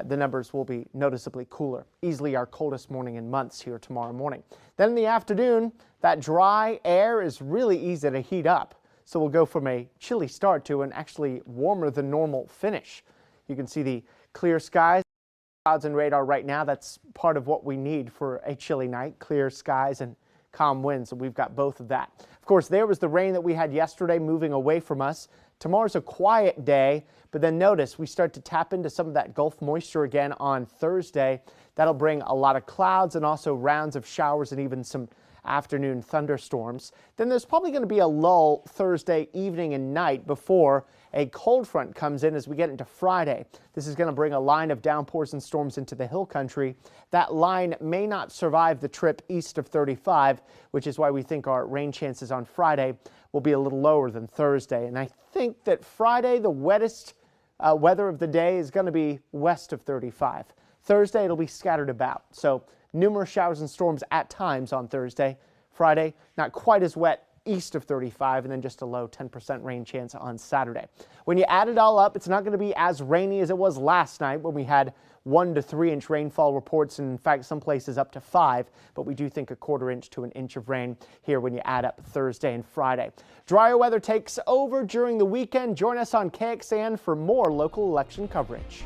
the numbers will be noticeably cooler. Easily our coldest morning in months here tomorrow morning. Then in the afternoon, that dry air is really easy to heat up. So we'll go from a chilly start to an actually warmer than normal finish. You can see the clear skies, clouds and radar right now. That's part of what we need for a chilly night, clear skies and calm winds. So we've got both of that. Of course, there was the rain that we had yesterday moving away from us. Tomorrow's a quiet day, but then notice we start to tap into some of that Gulf moisture again on Thursday. That'll bring a lot of clouds and also rounds of showers and even some afternoon thunderstorms. Then there's probably going to be a lull Thursday evening and night before a cold front comes in as we get into Friday. This is going to bring a line of downpours and storms into the hill country. That line may not survive the trip east of 35, which is why we think our rain chances on Friday will be a little lower than Thursday. And I think that Friday, the wettest weather of the day is going to be west of 35. Thursday, it'll be scattered about. So numerous showers and storms at times on Thursday. Friday, not quite as wet east of 35, and then just a low 10% rain chance on Saturday. When you add it all up, it's not going to be as rainy as it was last night when we had 1 to 3 inch rainfall reports, and in fact some places up to 5, but we do think a 1/4 inch to 1 inch of rain here when you add up Thursday and Friday. Drier weather takes over during the weekend. Join us on KXAN for more local election coverage.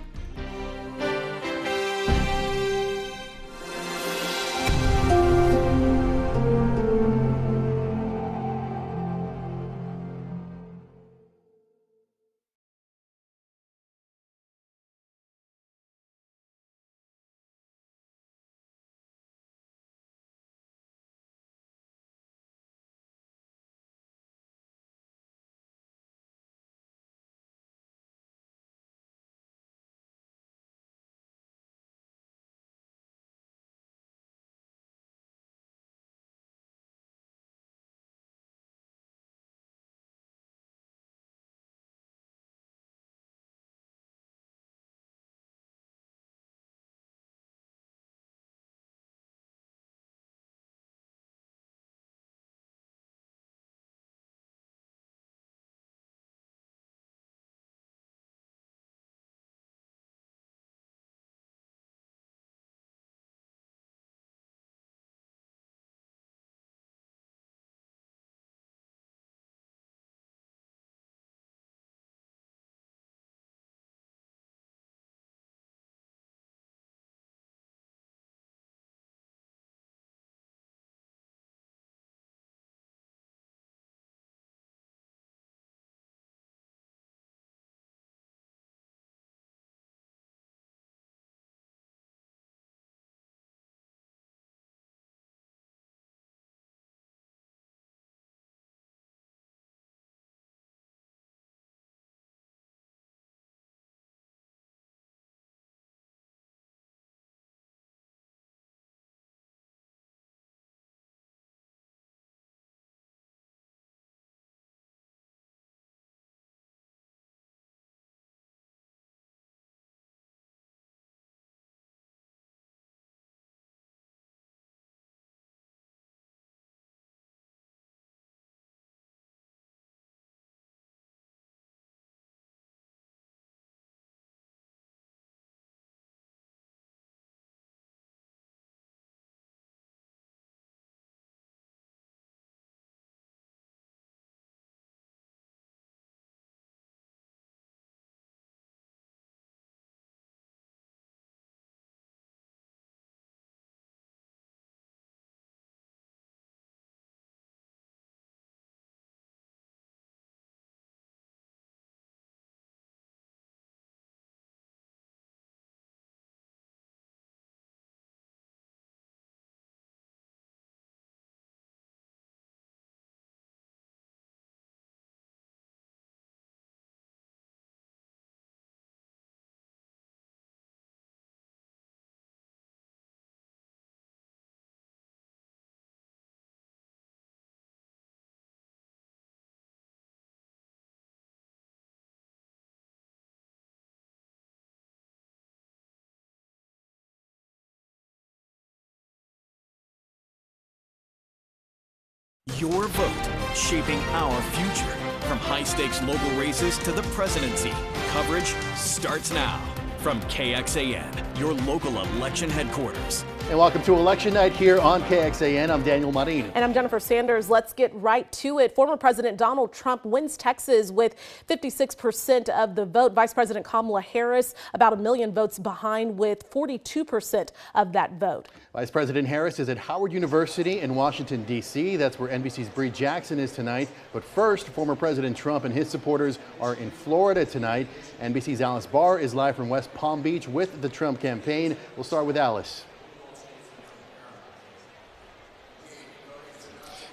Your vote, shaping our future. From high-stakes local races to the presidency, coverage starts now. From KXAN, your local election headquarters. And welcome to Election Night here on KXAN. I'm Daniel Marin. And I'm Jennifer Sanders. Let's get right to it. Former President Donald Trump wins Texas with 56% of the vote. Vice President Kamala Harris about 1 million votes behind with 42% of that vote. Vice President Harris is at Howard University in Washington, D.C. That's where NBC's Bree Jackson is tonight. But first, former President Trump and his supporters are in Florida tonight. NBC's Alice Barr is live from West Palm Beach with the Trump campaign. We'll start with Alice.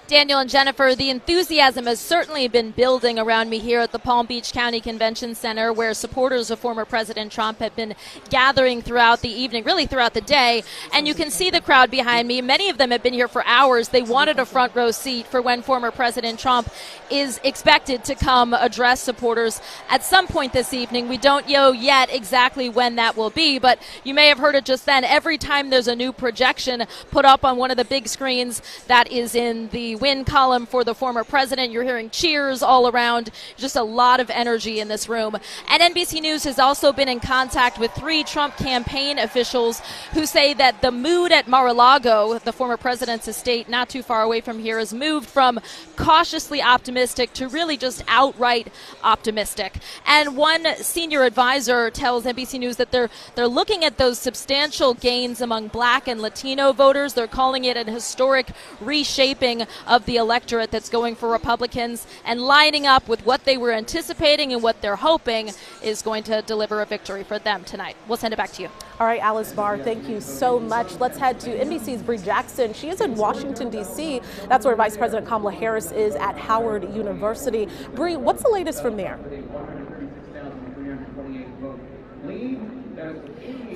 Daniel and Jennifer, the enthusiasm has certainly been building around me here at the Palm Beach County Convention Center, where supporters of former President Trump have been gathering throughout the evening, really throughout the day. And you can see the crowd behind me. Many of them have been here for hours. They wanted a front row seat for when former President Trump is expected to come address supporters at some point this evening. We don't know yet exactly when that will be, but you may have heard it just then. Every time there's a new projection put up on one of the big screens that is in the win column for the former president, you're hearing cheers all around. Just a lot of energy in this room. And NBC News has also been in contact with 3 Trump campaign officials who say that the mood at Mar-a-Lago, the former president's estate not too far away from here, has moved from cautiously optimistic to really just outright optimistic. And one senior advisor tells NBC News that they're looking at those substantial gains among Black and Latino voters. They're calling it an historic reshaping of the electorate that's going for Republicans and lining up with what they were anticipating and what they're hoping is going to deliver a victory for them tonight. We'll send it back to you. All right, Alice Barr, thank you so much. Let's head to NBC's Bree Jackson. She is in Washington, D.C. That's where Vice President Kamala Harris is at Howard University. Bree, what's the latest from there?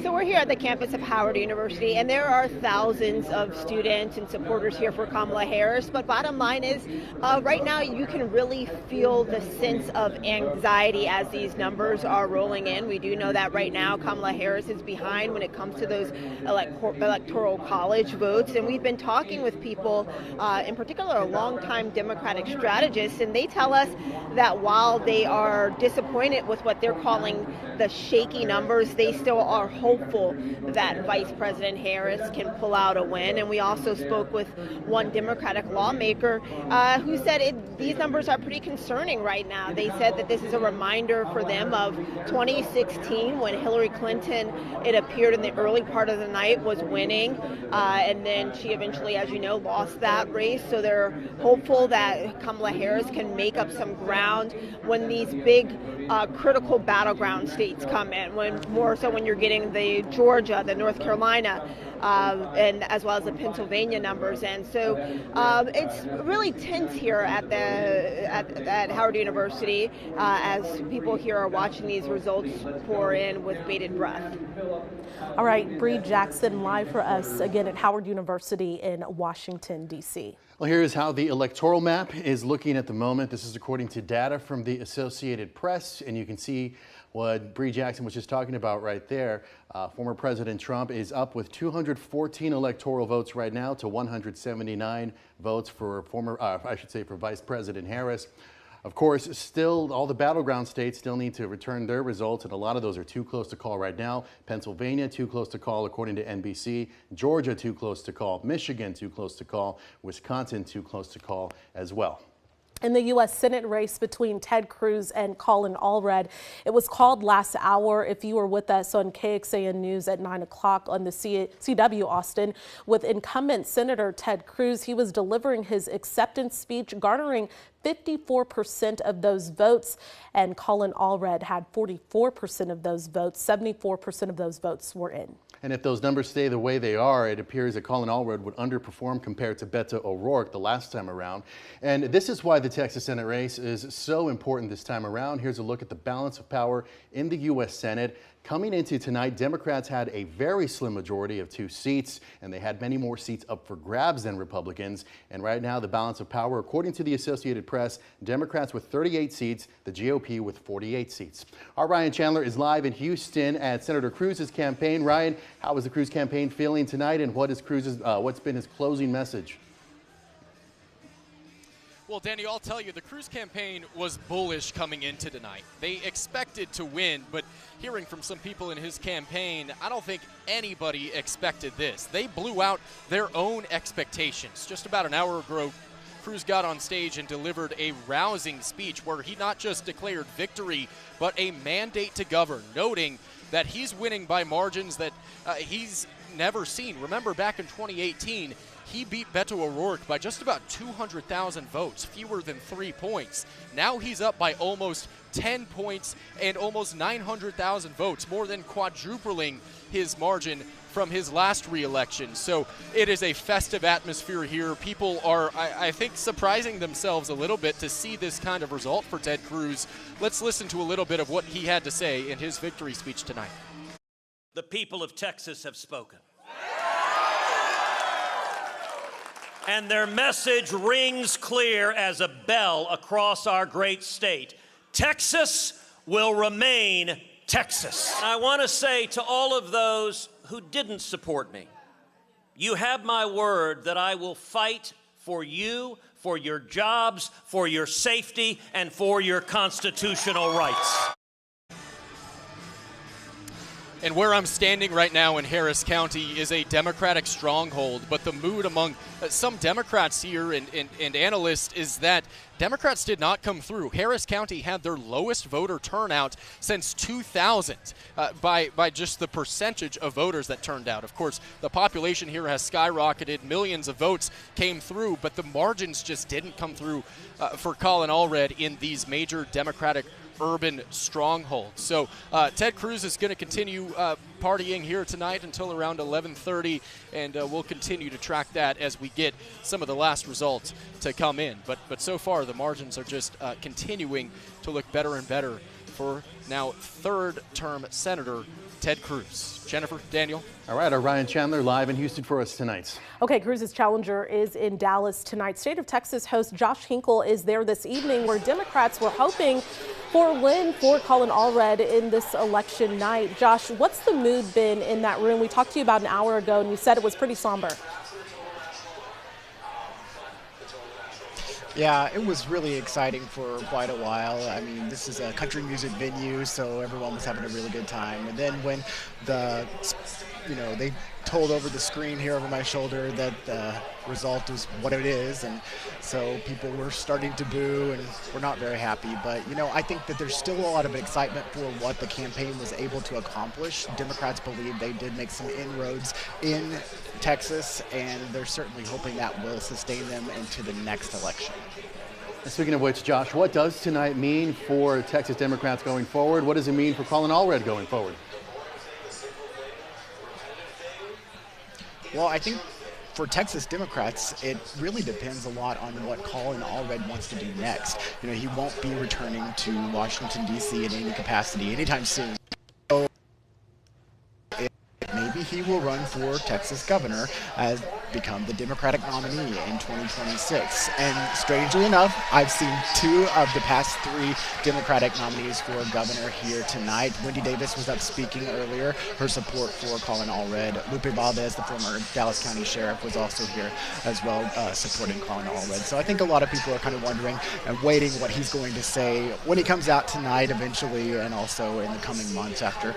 So we're here at the campus of Howard University, and there are thousands of students and supporters here for Kamala Harris. But bottom line is, right now you can really feel the sense of anxiety as these numbers are rolling in. We do know that right now Kamala Harris is behind when it comes to those electoral college votes. And we've been talking with people, in particular longtime Democratic strategists, and they tell us that while they are disappointed with what they're calling the shaky numbers, they still are hopeful that Vice President Harris can pull out a win. And we also spoke with one Democratic lawmaker who said these numbers are pretty concerning right now. They said that this is a reminder for them of 2016 when Hillary Clinton, it appeared in the early part of the night, was winning. And then she eventually, as you know, lost that race. So they're hopeful that Kamala Harris can make up some ground when these big critical battleground states come in, more so when you're getting the Georgia, the North Carolina, and as well as the Pennsylvania numbers. And so it's really tense here at Howard University as people here are watching these results pour in with bated breath. All right, Bree Jackson live for us again at Howard University in Washington, D.C. Well, here's how the electoral map is looking at the moment. This is according to data from the Associated Press, and you can see what Bree Jackson was just talking about right there. Former President Trump is up with 214 electoral votes right now to 179 votes for for Vice President Harris. Of course, still all the battleground states still need to return their results, and a lot of those are too close to call right now. Pennsylvania, too close to call according to NBC. Georgia, too close to call. Michigan, too close to call. Wisconsin, too close to call as well. In the U.S. Senate race between Ted Cruz and Colin Allred, it was called last hour. If you were with us on KXAN News at 9 o'clock on the CW Austin with incumbent Senator Ted Cruz, he was delivering his acceptance speech, garnering 54% of those votes, and Colin Allred had 44% of those votes. 74% of those votes were in. And if those numbers stay the way they are, it appears that Colin Allred would underperform compared to Beto O'Rourke the last time around. And this is why the Texas Senate race is so important this time around. Here's a look at the balance of power in the U.S. Senate. Coming into tonight, Democrats had a very slim majority of 2 seats, and they had many more seats up for grabs than Republicans. And right now, the balance of power, according to the Associated Press, Democrats with 38 seats, the GOP with 48 seats. Our Ryan Chandler is live in Houston at Senator Cruz's campaign. Ryan, how is the Cruz campaign feeling tonight, and what's been his closing message? Well, Danny, I'll tell you, the Cruz campaign was bullish coming into tonight. They expected to win, but hearing from some people in his campaign, I don't think anybody expected this. They blew out their own expectations. Just about an hour ago, Cruz got on stage and delivered a rousing speech where he not just declared victory, but a mandate to govern, noting that he's winning by margins that he's never seen. Remember, back in 2018, he beat Beto O'Rourke by just about 200,000 votes, fewer than 3 points. Now he's up by almost 10 points and almost 900,000 votes, more than quadrupling his margin from his last re-election. So it is a festive atmosphere here. People are, I think, surprising themselves a little bit to see this kind of result for Ted Cruz. Let's listen to a little bit of what he had to say in his victory speech tonight. The people of Texas have spoken. And their message rings clear as a bell across our great state. Texas will remain Texas. And I want to say to all of those who didn't support me, you have my word that I will fight for you, for your jobs, for your safety, and for your constitutional rights. And where I'm standing right now in Harris County is a Democratic stronghold, but the mood among some Democrats here and analysts is that Democrats did not come through. Harris County had their lowest voter turnout since 2000 by just the percentage of voters that turned out. Of course, the population here has skyrocketed. Millions of votes came through, but the margins just didn't come through for Colin Allred in these major Democratic urban strongholds. So Ted Cruz is going to continue partying here tonight until around 11:30, and we'll continue to track that as we get some of the last results to come in. But so far, the margins are just continuing to look better and better for now third-term Senator Ted Cruz. Jennifer, Daniel. All right, our Ryan Chandler live in Houston for us tonight. Okay, Cruz's challenger is in Dallas tonight. State of Texas host Josh Hinkle is there this evening, where Democrats were hoping for a win for Colin Allred in this election night. Josh, what's the mood been in that room? We talked to you about an hour ago, and you said it was pretty somber. Yeah, it was really exciting for quite a while. I mean, this is a country music venue, so everyone was having a really good time. And then when they told over the screen here over my shoulder that the result is what it is, and so people were starting to boo and were not very happy. But, I think that there's still a lot of excitement for what the campaign was able to accomplish. Democrats believe they did make some inroads in Texas, and they're certainly hoping that will sustain them into the next election. And speaking of which, Josh, what does tonight mean for Texas Democrats going forward? What does it mean for Colin Allred going forward? Well, I think for Texas Democrats, it really depends a lot on what Colin Allred wants to do next. He won't be returning to Washington, D.C. in any capacity anytime soon. So maybe he will run for Texas governor as become the Democratic nominee in 2026. And strangely enough, I've seen 2 of the past 3 Democratic nominees for governor here tonight. Wendy Davis was up speaking earlier, her support for Colin Allred. Lupe Valdez, the former Dallas County Sheriff, was also here as well, supporting Colin Allred. So I think a lot of people are kind of wondering and waiting what he's going to say when he comes out tonight eventually, and also in the coming months after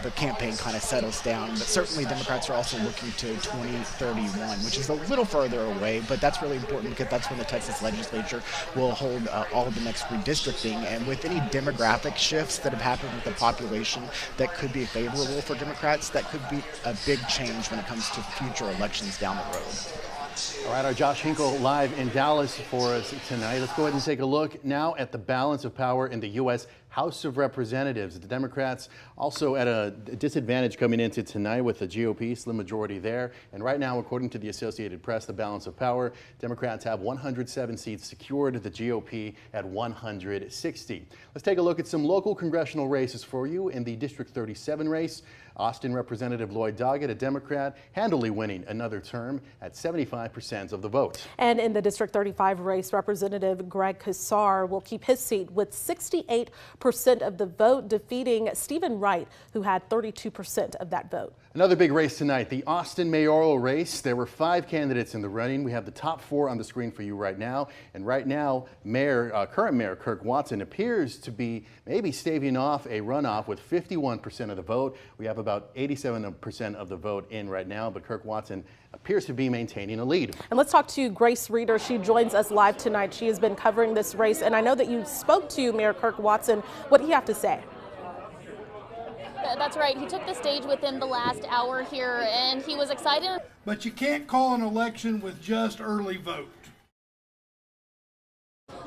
the campaign kind of settles down. But certainly Democrats are also looking to 2031, which is a little further away, but that's really important because that's when the Texas legislature will hold all of the next redistricting. And with any demographic shifts that have happened with the population that could be favorable for Democrats, that could be a big change when it comes to future elections down the road. All right, our Josh Hinkle live in Dallas for us tonight. Let's go ahead and take a look now at the balance of power in the U.S. House of Representatives. The Democrats also at a disadvantage coming into tonight with the GOP slim majority there. And right now, according to the Associated Press, the balance of power, Democrats have 107 seats secured, the GOP at 160. Let's take a look at some local congressional races for you. In the District 37 race, Austin Representative Lloyd Doggett, a Democrat, handily winning another term at 75% of the vote. And in the District 35 race, Representative Greg Casar will keep his seat with 68% of the vote, defeating Stephen Wright, who had 32% of that vote. Another big race tonight, the Austin mayoral race. There were 5 candidates in the running. We have the top 4 on the screen for you right now. And right now, current Mayor Kirk Watson appears to be maybe staving off a runoff with 51% of the vote. We have about 87% of the vote in right now, but Kirk Watson appears to be maintaining a lead. And let's talk to Grace Reeder. She joins us live tonight. She has been covering this race, and I know that you spoke to Mayor Kirk Watson. What do you have to say? That's right. He took the stage within the last hour here, and he was excited. But you can't call an election with just early vote.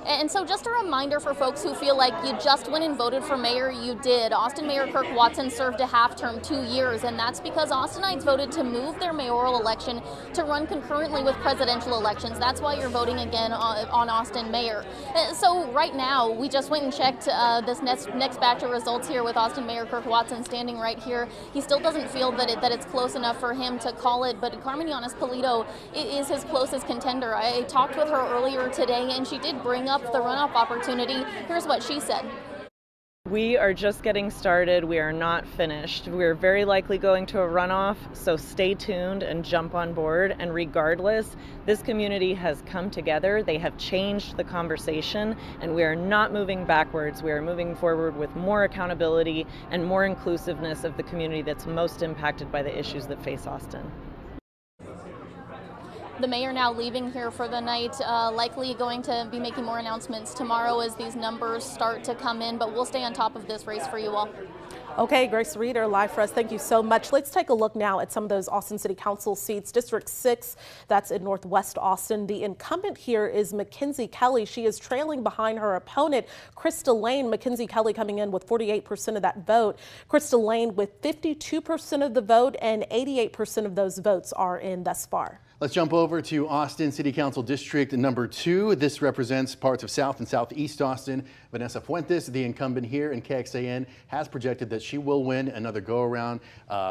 And so just a reminder for folks who feel like you just went and voted for mayor, you did. Austin Mayor Kirk Watson served a half-term 2 years, and that's because Austinites voted to move their mayoral election to run concurrently with presidential elections. That's why you're voting again on Austin Mayor. So right now, we just went and checked this next batch of results here with Austin Mayor Kirk Watson standing right here. He still doesn't feel that it's close enough for him to call it, but Carmen Yanis-Polito is his closest contender. I talked with her earlier today, and she did bring up the runoff opportunity. Here's what she said. We are just getting started. We are not finished. We're very likely going to a runoff, so stay tuned and jump on board. And regardless, this community has come together. They have changed the conversation, and we are not moving backwards. We are moving forward with more accountability and more inclusiveness of the community that's most impacted by the issues that face Austin. The mayor now leaving here for the night, likely going to be making more announcements tomorrow as these numbers start to come in, but we'll stay on top of this race for you all. Okay, Grace Reeder, live for us. Thank you so much. Let's take a look now at some of those Austin City Council seats. District 6, that's in Northwest Austin. The incumbent here is Mackenzie Kelly. She is trailing behind her opponent, Krista Lane. Mackenzie Kelly coming in with 48% of that vote. Krista Lane with 52% of the vote, and 88% of those votes are in thus far. Let's jump over to Austin City Council District number 2. This represents parts of South and Southeast Austin. Vanessa Fuentes, the incumbent here in KXAN, has projected that she will win another go-around.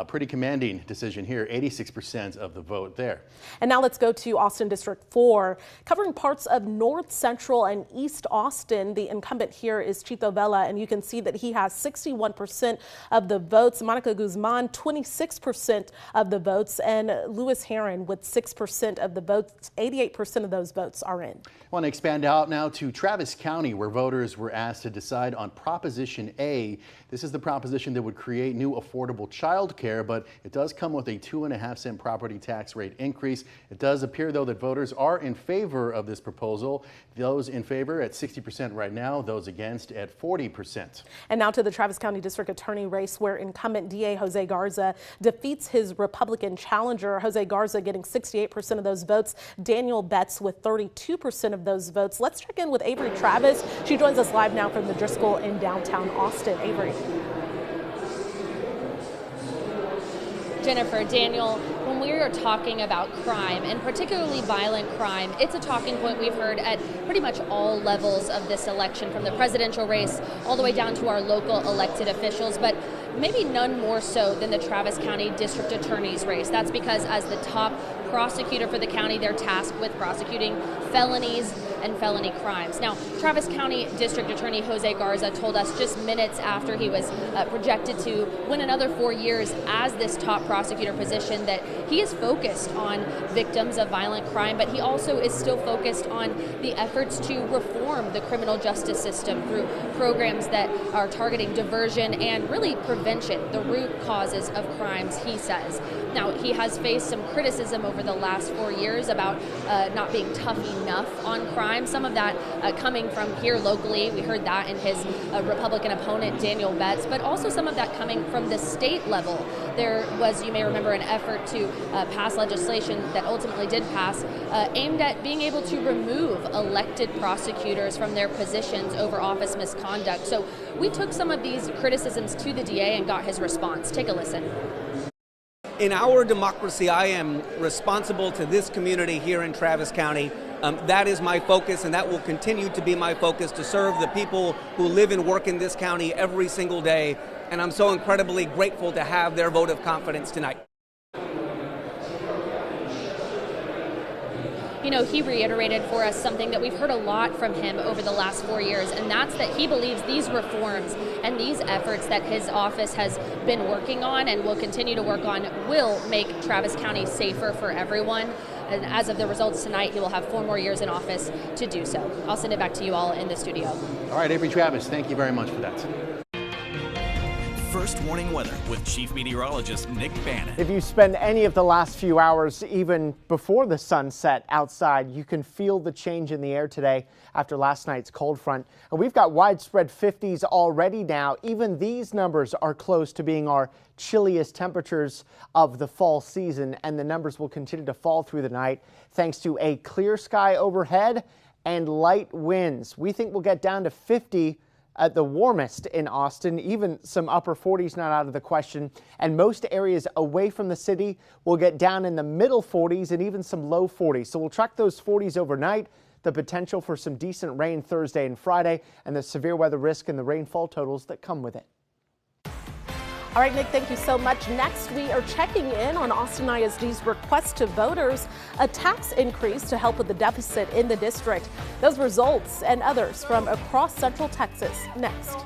Pretty commanding decision here, 86% of the vote there. And now let's go to Austin District 4. Covering parts of North, Central, and East Austin, the incumbent here is Chito Vela, and you can see that he has 61% of the votes. Monica Guzman, 26% of the votes, and Lewis Heron with 6% of the votes. 88% of those votes are in. I want to expand out now to Travis County, where voters were asked to decide on Proposition A. This is the proposition that would create new affordable child care, but it does come with a 2.5-cent property tax rate increase. It does appear, though, that voters are in favor of this proposal. Those in favor at 60% right now, those against at 40%. And now to the Travis County District Attorney race, where incumbent DA Jose Garza defeats his Republican challenger. Jose Garza getting 68% of those votes. Daniel Betts with 32% of those votes. Let's check in with Avery Travis. She joins us live now from the Driscoll in downtown Austin. Avery. Jennifer, Daniel, when we are talking about crime, and particularly violent crime, it's a talking point we've heard at pretty much all levels of this election, from the presidential race all the way down to our local elected officials, but maybe none more so than the Travis County District Attorney's race. That's because as the top prosecutor for the county, they're tasked with prosecuting felonies and felony crimes. Now, Travis County District Attorney Jose Garza told us just minutes after he was projected to win another 4 years as this top prosecutor position that he is focused on victims of violent crime, but he also is still focused on the efforts to reform the criminal justice system through programs that are targeting diversion and really prevention, the root causes of crimes, he says. Now, he has faced some criticism over the last 4 years about not being tough enough on crime. Some of that coming from here locally. We heard that in his Republican opponent, Daniel Betts, but also some of that coming from the state level. There was, you may remember, an effort to pass legislation that ultimately did pass, aimed at being able to remove elected prosecutors from their positions over office misconduct. So we took some of these criticisms to the DA and got his response. Take a listen. In our democracy, I am responsible to this community here in Travis County. That is my focus, and that will continue to be my focus, to serve the people who live and work in this county every single day. And I'm so incredibly grateful to have their vote of confidence tonight. You he reiterated for us something that we've heard a lot from him over the last 4 years, and that's that he believes these reforms and these efforts that his office has been working on and will continue to work on will make Travis County safer for everyone. And as of the results tonight, he will have 4 more years in office to do so. I'll send it back to you all in the studio. All right, Avery Travis, thank you very much for that. First warning weather with Chief Meteorologist Nick Bannon. If you spend any of the last few hours, even before the sun set outside, you can feel the change in the air today after last night's cold front. And we've got widespread 50s already now. Even these numbers are close to being our chilliest temperatures of the fall season, and the numbers will continue to fall through the night thanks to a clear sky overhead and light winds. We think we'll get down to 50 at the warmest in Austin, even some upper 40s not out of the question. And most areas away from the city will get down in the middle 40s and even some low 40s. So we'll track those 40s overnight, the potential for some decent rain Thursday and Friday, and the severe weather risk and the rainfall totals that come with it. All right, Nick, thank you so much. Next, we are checking in on Austin ISD's request to voters, a tax increase to help with the deficit in the district. Those results and others from across Central Texas next.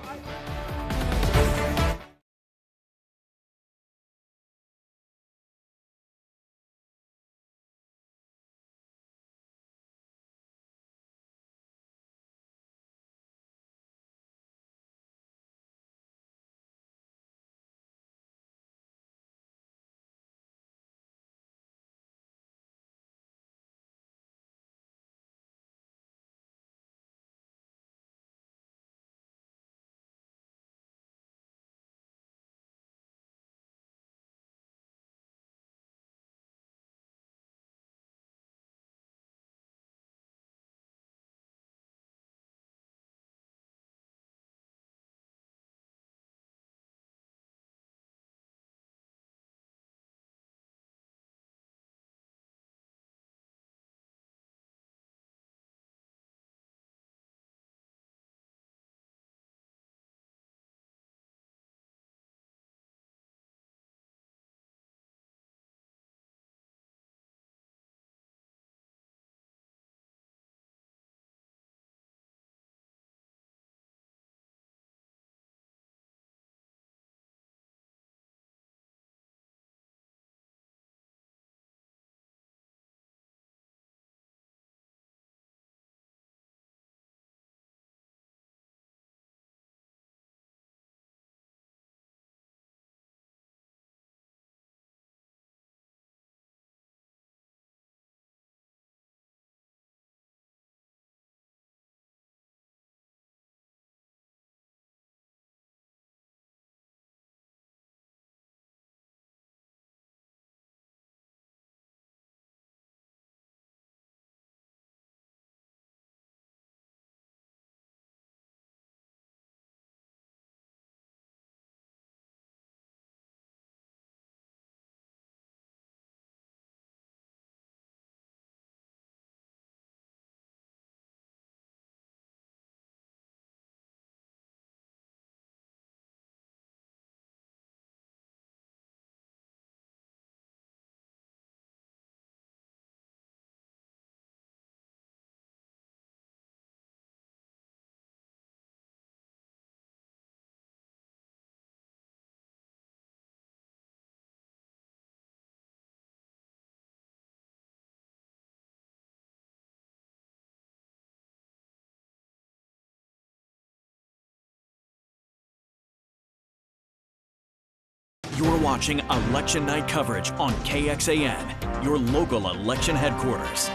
You're watching Election Night coverage on KXAN, your local election headquarters.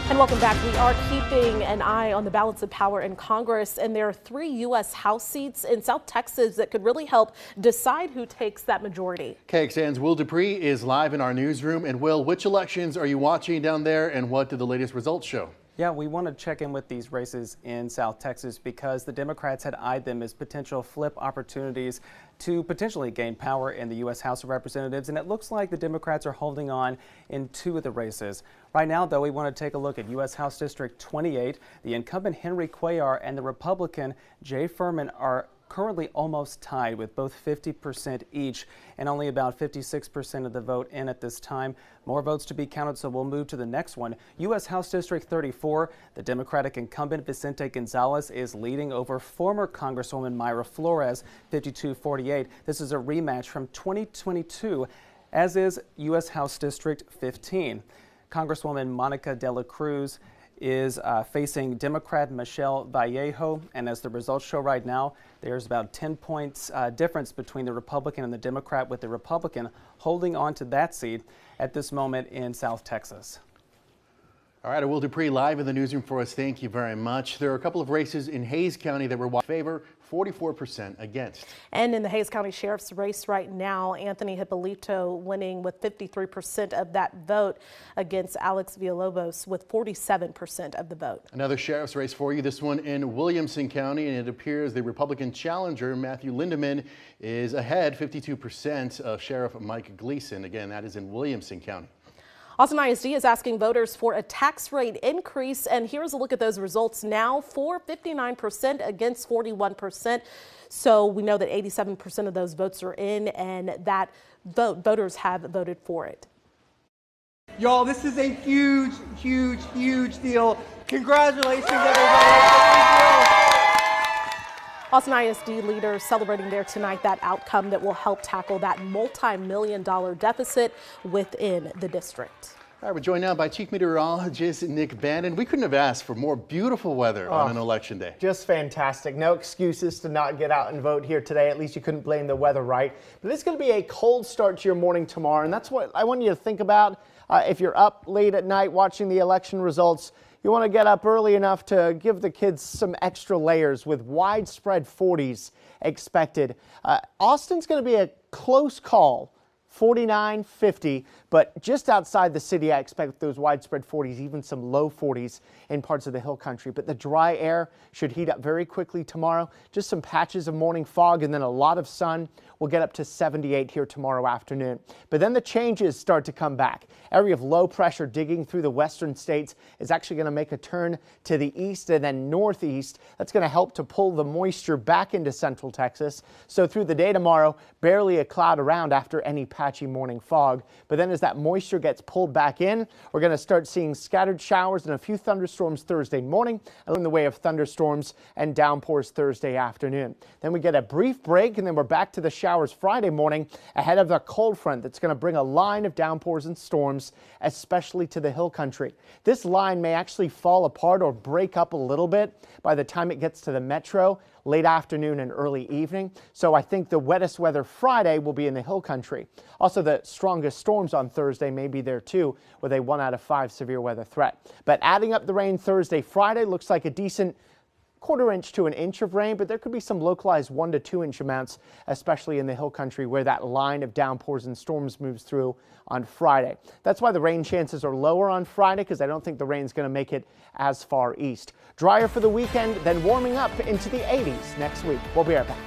And welcome back. We are keeping an eye on the balance of power in Congress, and there are 3 U.S. House seats in South Texas that could really help decide who takes that majority. KXAN's Will Dupree is live in our newsroom. And Will, which elections are you watching down there, and what did the latest results show? Yeah, we want to check in with these races in South Texas because the Democrats had eyed them as potential flip opportunities to potentially gain power in the U.S. House of Representatives, and it looks like the Democrats are holding on in 2 of the races. Right now, though, we want to take a look at U.S. House District 28. The incumbent Henry Cuellar and the Republican Jay Furman are currently almost tied with both 50% each and only about 56% of the vote in at this time. More votes to be counted, so we'll move to the next one. U.S. House District 34, the Democratic incumbent Vicente Gonzalez is leading over former Congresswoman Mayra Flores, 52-48. This is a rematch from 2022, as is U.S. House District 15. Congresswoman Monica de la Cruz is facing Democrat Michelle Vallejo, and as the results show right now, there's about 10 points difference between the Republican and the Democrat, with the Republican holding on to that seat at this moment in South Texas. All right, Will Dupree live in the newsroom for us. Thank you very much. There are a couple of races in Hays County that were in favor, 44% against. And in the Hays County Sheriff's race right now, Anthony Hippolito winning with 53% of that vote against Alex Villalobos with 47% of the vote. Another sheriff's race for you, this one in Williamson County, and it appears the Republican challenger, Matthew Lindeman, is ahead 52% of Sheriff Mike Gleason. Again, that is in Williamson County. Austin ISD is asking voters for a tax rate increase, and here's a look at those results now. For 59% against 41%. So we know that 87% of those votes are in, and that voters have voted for it. Y'all, this is a huge, huge, huge deal. Congratulations, everybody. Austin ISD leaders celebrating there tonight that outcome that will help tackle that multi-million-dollar deficit within the district. All right, we're joined now by Chief Meteorologist Nick Bannon. We couldn't have asked for more beautiful weather on an election day. Just fantastic. No excuses to not get out and vote here today. At least you couldn't blame the weather, right? But it's going to be a cold start to your morning tomorrow, and that's what I want you to think about. If you're up late at night watching the election results, you want to get up early enough to give the kids some extra layers with widespread 40s expected. Austin's going to be a close call, 49, 50, but just outside the city, I expect those widespread 40s, even some low 40s in parts of the hill country. But the dry air should heat up very quickly tomorrow. Just some patches of morning fog and then a lot of sun. We'll get up to 78 here tomorrow afternoon. But then the changes start to come back. Area of low pressure digging through the western states is actually going to make a turn to the east and then northeast. That's going to help to pull the moisture back into central Texas. So through the day tomorrow, barely a cloud around after any patchy morning fog. But then as that moisture gets pulled back in, we're going to start seeing scattered showers and a few thunderstorms Thursday morning, along the way of thunderstorms and downpours Thursday afternoon. Then we get a brief break, and then we're back to the showers Friday morning ahead of the cold front that's going to bring a line of downpours and storms, especially to the hill country. This line may actually fall apart or break up a little bit by the time it gets to the metro late afternoon and early evening. So I think the wettest weather Friday will be in the hill country. Also, the strongest storms on Thursday may be there too, with a 1 out of 5 severe weather threat. But adding up the rain Thursday, Friday looks like a decent quarter inch to an inch of rain, but there could be some localized 1 to 2 inch amounts, especially in the hill country where that line of downpours and storms moves through on Friday. That's why the rain chances are lower on Friday, because I don't think the rain's going to make it as far east. Drier for the weekend, then warming up into the 80s next week. We'll be right back.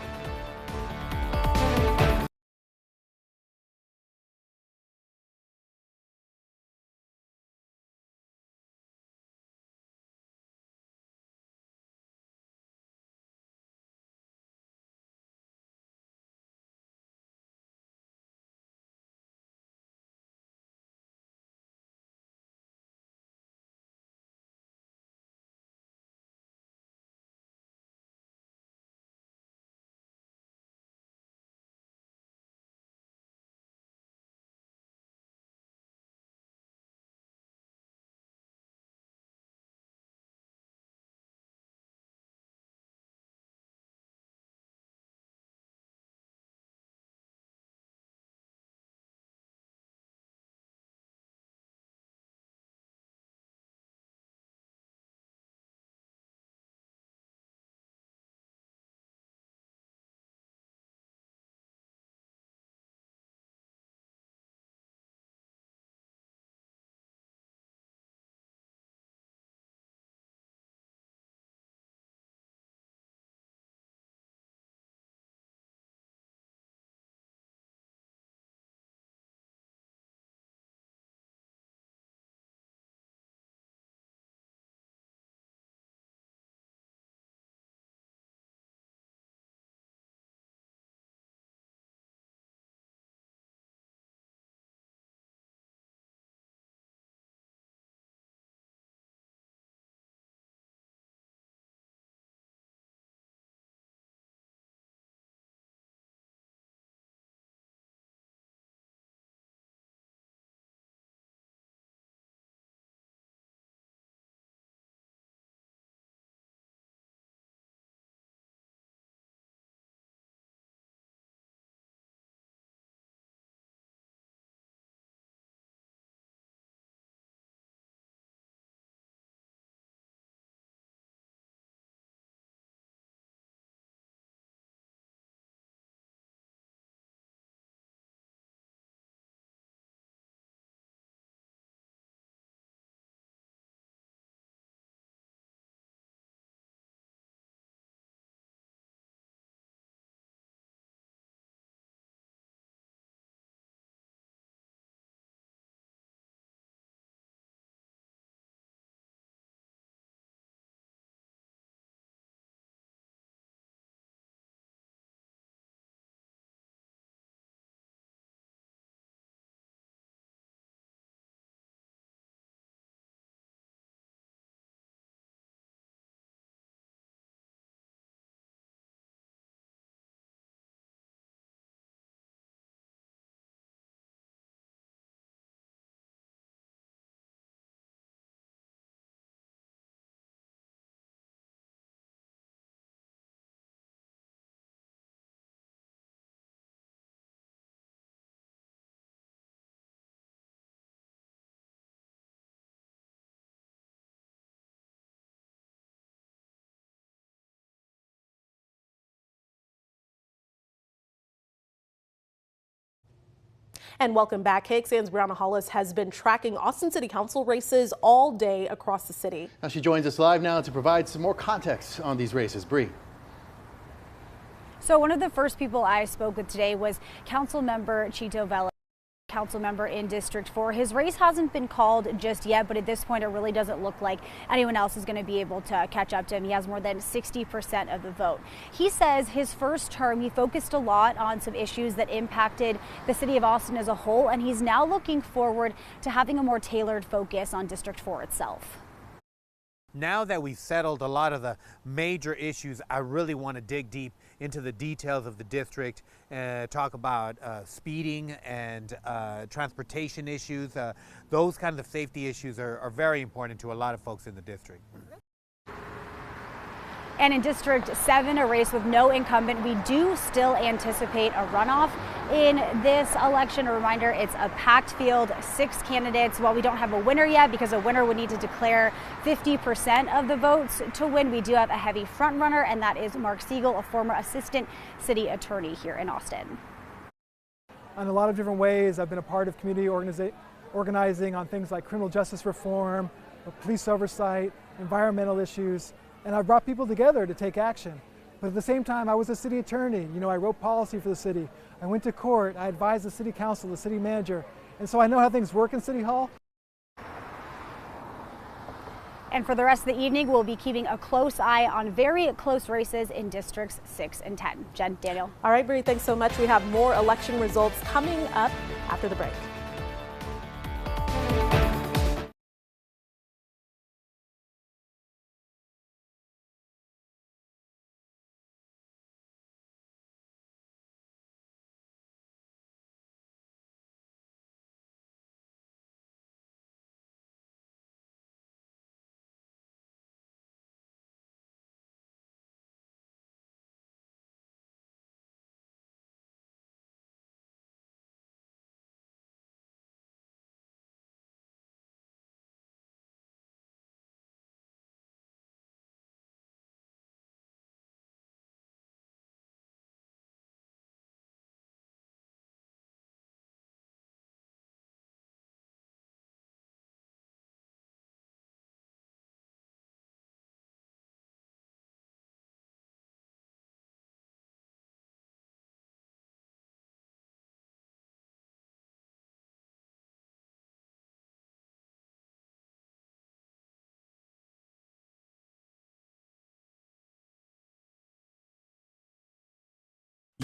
And welcome back. KXAN's Brianna Hollis has been tracking Austin City Council races all day across the city. Now she joins us live now to provide some more context on these races. Bree. So one of the first people I spoke with today was Council Member Chito Vela, council member in District 4. His race hasn't been called just yet, but at this point it really doesn't look like anyone else is going to be able to catch up to him. He has more than 60% of the vote. He says his first term he focused a lot on some issues that impacted the city of Austin as a whole, and he's now looking forward to having a more tailored focus on District 4 itself. Now that we've settled a lot of the major issues, I really want to dig deep into the details of the district, talk about speeding and transportation issues. Those kinds of safety issues are very important to a lot of folks in the district. And in District 7, a race with no incumbent, we do still anticipate a runoff in this election. A reminder, it's a packed field, 6 candidates. While we don't have a winner yet, because a winner would need to declare 50% of the votes to win, we do have a heavy front runner, and that is Mark Siegel, a former assistant city attorney here in Austin. In a lot of different ways, I've been a part of community organizing on things like criminal justice reform, police oversight, environmental issues. And I brought people together to take action. But at the same time, I was a city attorney. You know, I wrote policy for the city. I went to court. I advised the city council, the city manager. And so I know how things work in City Hall. And for the rest of the evening, we'll be keeping a close eye on very close races in Districts 6 and 10. Jen, Daniel. All right, Bree, thanks so much. We have more election results coming up after the break.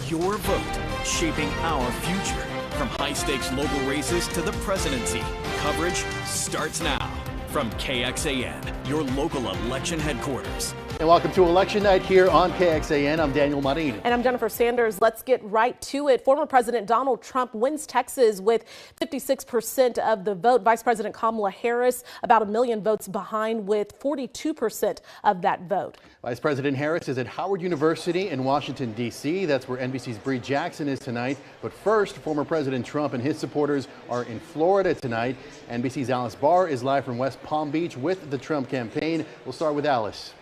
Your vote, shaping our future. From high-stakes local races to the presidency, coverage starts now. From KXAN, your local election headquarters. And welcome to Election Night here on KXAN. I'm Daniel Marin. And I'm Jennifer Sanders. Let's get right to it. Former President Donald Trump wins Texas with 56% of the vote. Vice President Kamala Harris about 1 million votes behind with 42% of that vote. Vice President Harris is at Howard University in Washington, D.C. That's where NBC's Bree Jackson is tonight. But first, former President Trump and his supporters are in Florida tonight. NBC's Alice Barr is live from West Palm Beach with the Trump campaign. We'll start with Alice.